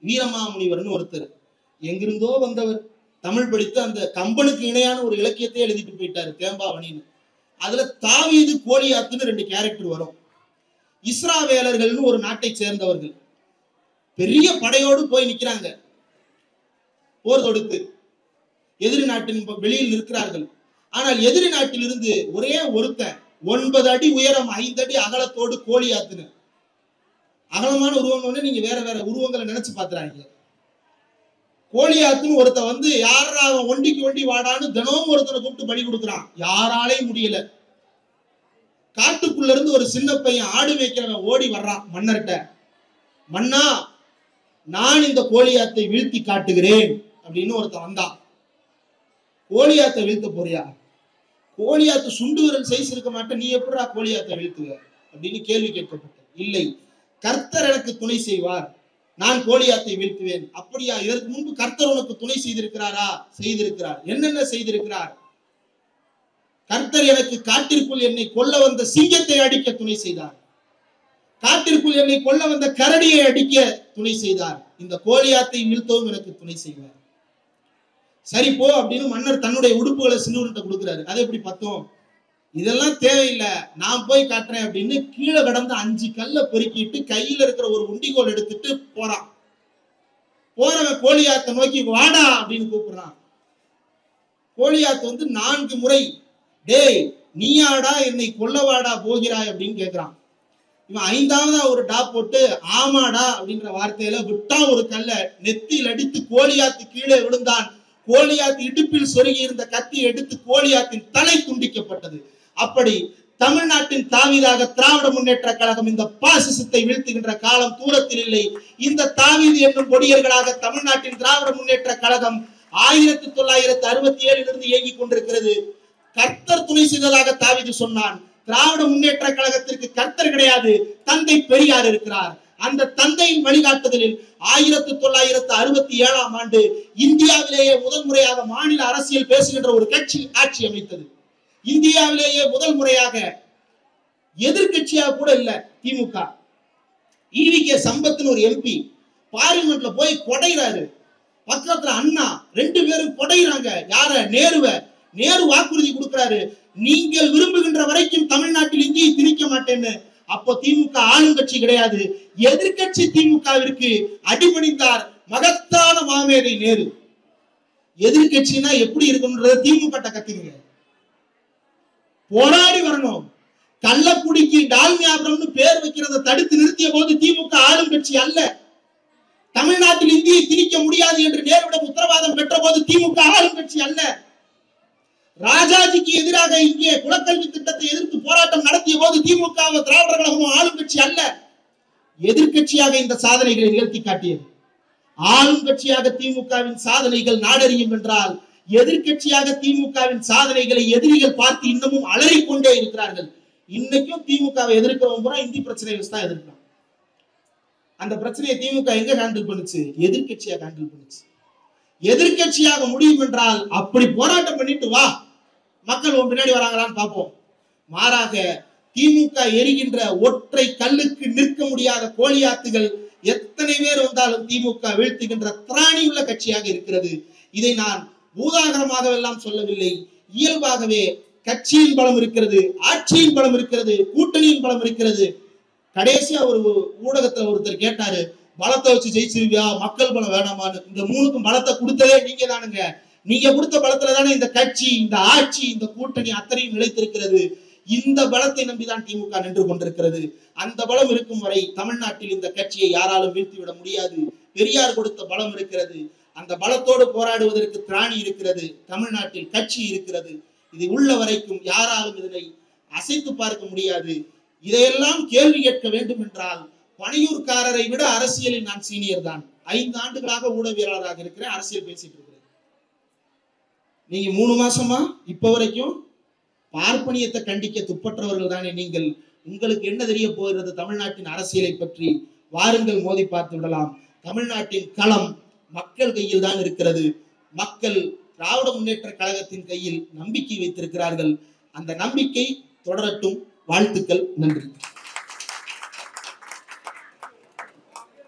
வீரமாமுனிவர்னு ஒருத்தர், எங்கிருந்தோ வந்தவர், தமிழ் படித்து அந்த கம்பனுக்கு இணையான ஒரு இலக்கியத்தை எழுதிட்டு போயிட்டாரு, தேம்பாவணின்னு. அதுல தாவீது கோலியாத்துன்னு 2 கேரக்டர் வரும். இஸ்ராவேலர்கள்னு ஒரு நாட்டை சேர்ந்தவர்கள் பெரிய படையோடு போய் நிக்கிறாங்க, போர் தொடுத்து எதிரி நாட்டின் வெளியில் நிற்கிறார்கள். ஆனால் எதிரி நாட்டில் இருந்து ஒரே ஒருத்தன் 9 அடி உயரம் 5 அடி அகலத்தோடு கோலியாத்துன்னு, அகலமான உருவம் நீங்க வேற வேற உருவங்களை நினைச்சு பாத்துறாங்க. கோலியாத்துன்னு ஒருத்த வந்து யாரா ஒண்டிக்கு ஒண்டி வாடான்னு தினமும் ஒருத்தனை கூப்பிட்டு பலி கொடுக்குறான். யாராலையும் முடியல. காட்டுக்குள்ள இருந்து ஒரு சின்ன பையன் ஆடு மேய்க்கிறவன் ஓடி வர்றான் மன்னர்கிட்ட, மன்னா நான் இந்த கோலியாத்தை வீழ்த்தி காட்டுகிறேன் அப்படின்னு ஒருத்தன் வந்தான். கோலியாத்தை வீழ்த்த போறியா? கோலியாத்து சுண்டு விரல் சைஸ் இருக்க மாட்டேன், நீ எப்படா கோலியாத்தை வீழ்த்துவ அப்படின்னு கேள்வி கேட்கப்பட்ட. இல்லை, கர்த்தர் எனக்கு துணை செய்வார், நான் கோலியாத்தை வீழ்த்துவேன். அப்படியா? இதற்கு முன்பு கர்த்தர் உனக்கு துணை செய்திருக்கிறாரா? செய்திருக்கிறார். என்னென்ன செய்திருக்கிறார்? கர்த்தர் எனக்கு காட்டிற்குள் என்னை கொல்ல வந்த சிங்கத்தை அடிக்க துணை செய்தார், காட்டிற்குள் என்னை கொல்ல வந்த கரடியை அடிக்க துணை செய்தார், இந்த கோலியாத்தை வீழ்த்தவும் எனக்கு துணை செய்வார். சரி போ அப்படின்னு மன்னர் தன்னுடைய உடுப்புகளை சின்னூர்கிட்ட கொடுக்கிறாரு. அதை எப்படி பார்த்தோம்? இதெல்லாம் தேவையில்லை, நான் போய் காட்டுறேன் அப்படின்னு கீழே கடந்து 5 கல்லை பெருக்கிட்டு கையில இருக்கிற ஒரு உண்டிகோல் எடுத்துட்டு போறான். போறவன் கோலியாத்தை நோக்கி வாடா அப்படின்னு கூப்பிடுறான். கோலியாத்து வந்து 4 முறை டேய் நீயாடா என்னை கொல்லவாடா போகிறாய் அப்படின்னு கேட்கிறான். இவன் 5ஆவதா ஒரு டா போட்டு ஆமாடா அப்படின்ற வார்த்தையில விட்டா ஒரு கல்ல நெத்தியில் அடித்து கோலியாத்து கீழே விழுந்தான். கோலியாத்து இடுப்பில் சொருகி இருந்த கத்தி எடுத்து கோலியாத்தின் தலை துண்டிக்கப்பட்டது. அப்படி தமிழ்நாட்டின் தாவீதாக திராவிட முன்னேற்ற கழகம் இந்த பாசிசத்தை வீழ்த்துகின்ற காலம் தூரத்தில் இல்லை. இந்த தாவீது என்னும் கொடியர்களாக தமிழ்நாட்டின் திராவிட முன்னேற்ற கழகம் 1967 இருந்து இயங்கிக் கொண்டிருக்கிறது. கர்த்தர் துணை செய்ததாக தாவீது சொன்னான். திராவிட முன்னேற்ற கழகத்திற்கு கர்த்தர் கிடையாது, தந்தை பெரியார் இருக்கிறார். அந்த தந்தையின் வழிகாட்டுதலில் 1967ஆம் ஆண்டு இந்தியாவிலேயே முதல் முறையாக மாநில அரசியல் பேசுகின்ற ஒரு கட்சி ஆட்சி அமைத்தது. இந்தியாவிலேயே முதல் முறையாக எதிர்கட்சியாக கூட இல்ல திமுக. ஈவிகே சம்பத்னு ஒரு எம்பி பார்லிமெண்ட்ல போய் கொடைறாரு. பக்கத்துல அண்ணா 2 பேரும் கொடைறாங்க. யார? நேரு வாக்குறுதி கொடுக்கிறாரு, நீங்கள் விரும்புகின்ற வரைக்கும் தமிழ்நாட்டில் இந்தியை திணிக்க மாட்டேன்னு. அப்போ திமுக ஆளுங்கட்சி கிடையாது, எதிர்கட்சி திமுகவிற்கு அடிபணிந்தார் மகத்தான மாமேதை நேரு. எதிர்கட்சினா எப்படி இருக்கும்ன்றத திமுக கத்துங்க, போராடி வரணும். கள்ளக்குடிக்கு டால்மியாபுரம்னு பேர் வைக்கிறத தடுத்து நிறுத்திய போது திமுக ஆளுங்கட்சி அல்ல. தமிழ்நாட்டில் இந்தியை திணிக்க முடியாது என்று நேருவிடம் உத்தரவாதம் பெற்ற போது திமுக ஆளுங்கட்சி அல்ல. ராஜாஜிக்கு எதிராக இங்கே குலக்கல்வி திட்டத்தை எதிர்த்து போராட்டம் நடத்திய போது திமுக திராவிடர் கழகமும் ஆளுங்கட்சி அல்ல. எதிர்கட்சியாக இந்த சாதனைகளை நிகழ்த்தி காட்டியது. ஆளுங்கட்சியாக திமுகவின் சாதனைகள் நாடறியும் என்றால், எதிர்கட்சியாக திமுகவின் சாதனைகளை எதிரிகள் பார்த்து இன்னமும் அலறிக்கொண்டே இருக்கிறார்கள். இன்னைக்கும் திமுகவை எதிர்க்கிறவங்க பூரா இந்தி பிரச்சனை தான் எதிர்க்கலாம். அந்த பிரச்சனையை திமுக எங்க ஹேண்டில் பண்ணுச்சு? எதிர்கட்சியாக ஹேண்டில் பண்ணுச்சு. எதிர்கட்சியாக முடியும் என்றால் அப்படி போராட்டம் பண்ணிட்டு வா, மக்கள் உன் பின்னாடி வராங்களான்னு பார்ப்போம். மாறாக திமுக எரிகின்ற ஒற்றை கல்லுக்கு நிற்க முடியாத கோழியாத்துகள் எத்தனை பேர் வந்தாலும் திமுக வீழ்த்துகின்ற திராணி உள்ள கட்சியாக இருக்கிறது. இதை நான் பூதாகரமாக எல்லாம் சொல்லவில்லை, இயல்பாகவே கட்சியின் பலம் இருக்கிறது, ஆட்சியின் பலம் இருக்கிறது, கூட்டணியின் பலம் இருக்கிறது. கடைசியா ஒரு ஊடகத்துல ஒருத்தர் கேட்டாரு, பலத்தை வச்சு ஜெயிச்சிருவியா, மக்கள் பலம் வேணாமான்னு. இந்த 3க்கும் பலத்தை கொடுத்ததே நீங்க தானுங்க. நீங்க கொடுத்த பலத்துல தானே இந்த கட்சி, இந்த ஆட்சி, இந்த கூட்டணி அத்தனையும் நிலைத்திருக்கிறது. இந்த பலத்தை நம்பிதான் திமுக நின்று கொண்டிருக்கிறது. அந்த பலம் இருக்கும் வரை தமிழ்நாட்டில் இந்த கட்சியை யாராலும் வீழ்த்திவிட முடியாது. பெரியார் கொடுத்த பலம் இருக்கிறது, அந்த பலத்தோடு போராடுவதற்கு திராணி இருக்கிறது, தமிழ்நாட்டில் கட்சி இருக்கிறது. இது உள்ள வரைக்கும் யாராலும் இதனை அசைத்து பார்க்க முடியாது. இதையெல்லாம் கேள்வி கேட்க வேண்டும் என்றால், பணியூர்காரரை விட அரசியலில் நான் சீனியர் தான். 5 ஆண்டுகளாக ஊடகவியலாளராக இருக்கிறேன், அரசியல் பேசிட்டு இருக்கிறேன். நீங்க 3 மாசமா இப்ப வரைக்கும் பார்ப்பனியத்தை கண்டிக்க துப்பற்றவர்கள் தானே நீங்கள். உங்களுக்கு என்ன தெரிய போகிறது தமிழ்நாட்டின் அரசியலை பற்றி? வாருங்கள், மோதி பார்த்து விடலாம். தமிழ்நாட்டின் களம் மக்கள் கையில் தான் இருக்கிறது. மக்கள் திராவிட முன்னேற்ற கழகத்தின் கையில் நம்பிக்கை வைத்திருக்கிறார்கள். அந்த நம்பிக்கை தொடரட்டும். வாழ்த்துக்கள். நன்றி.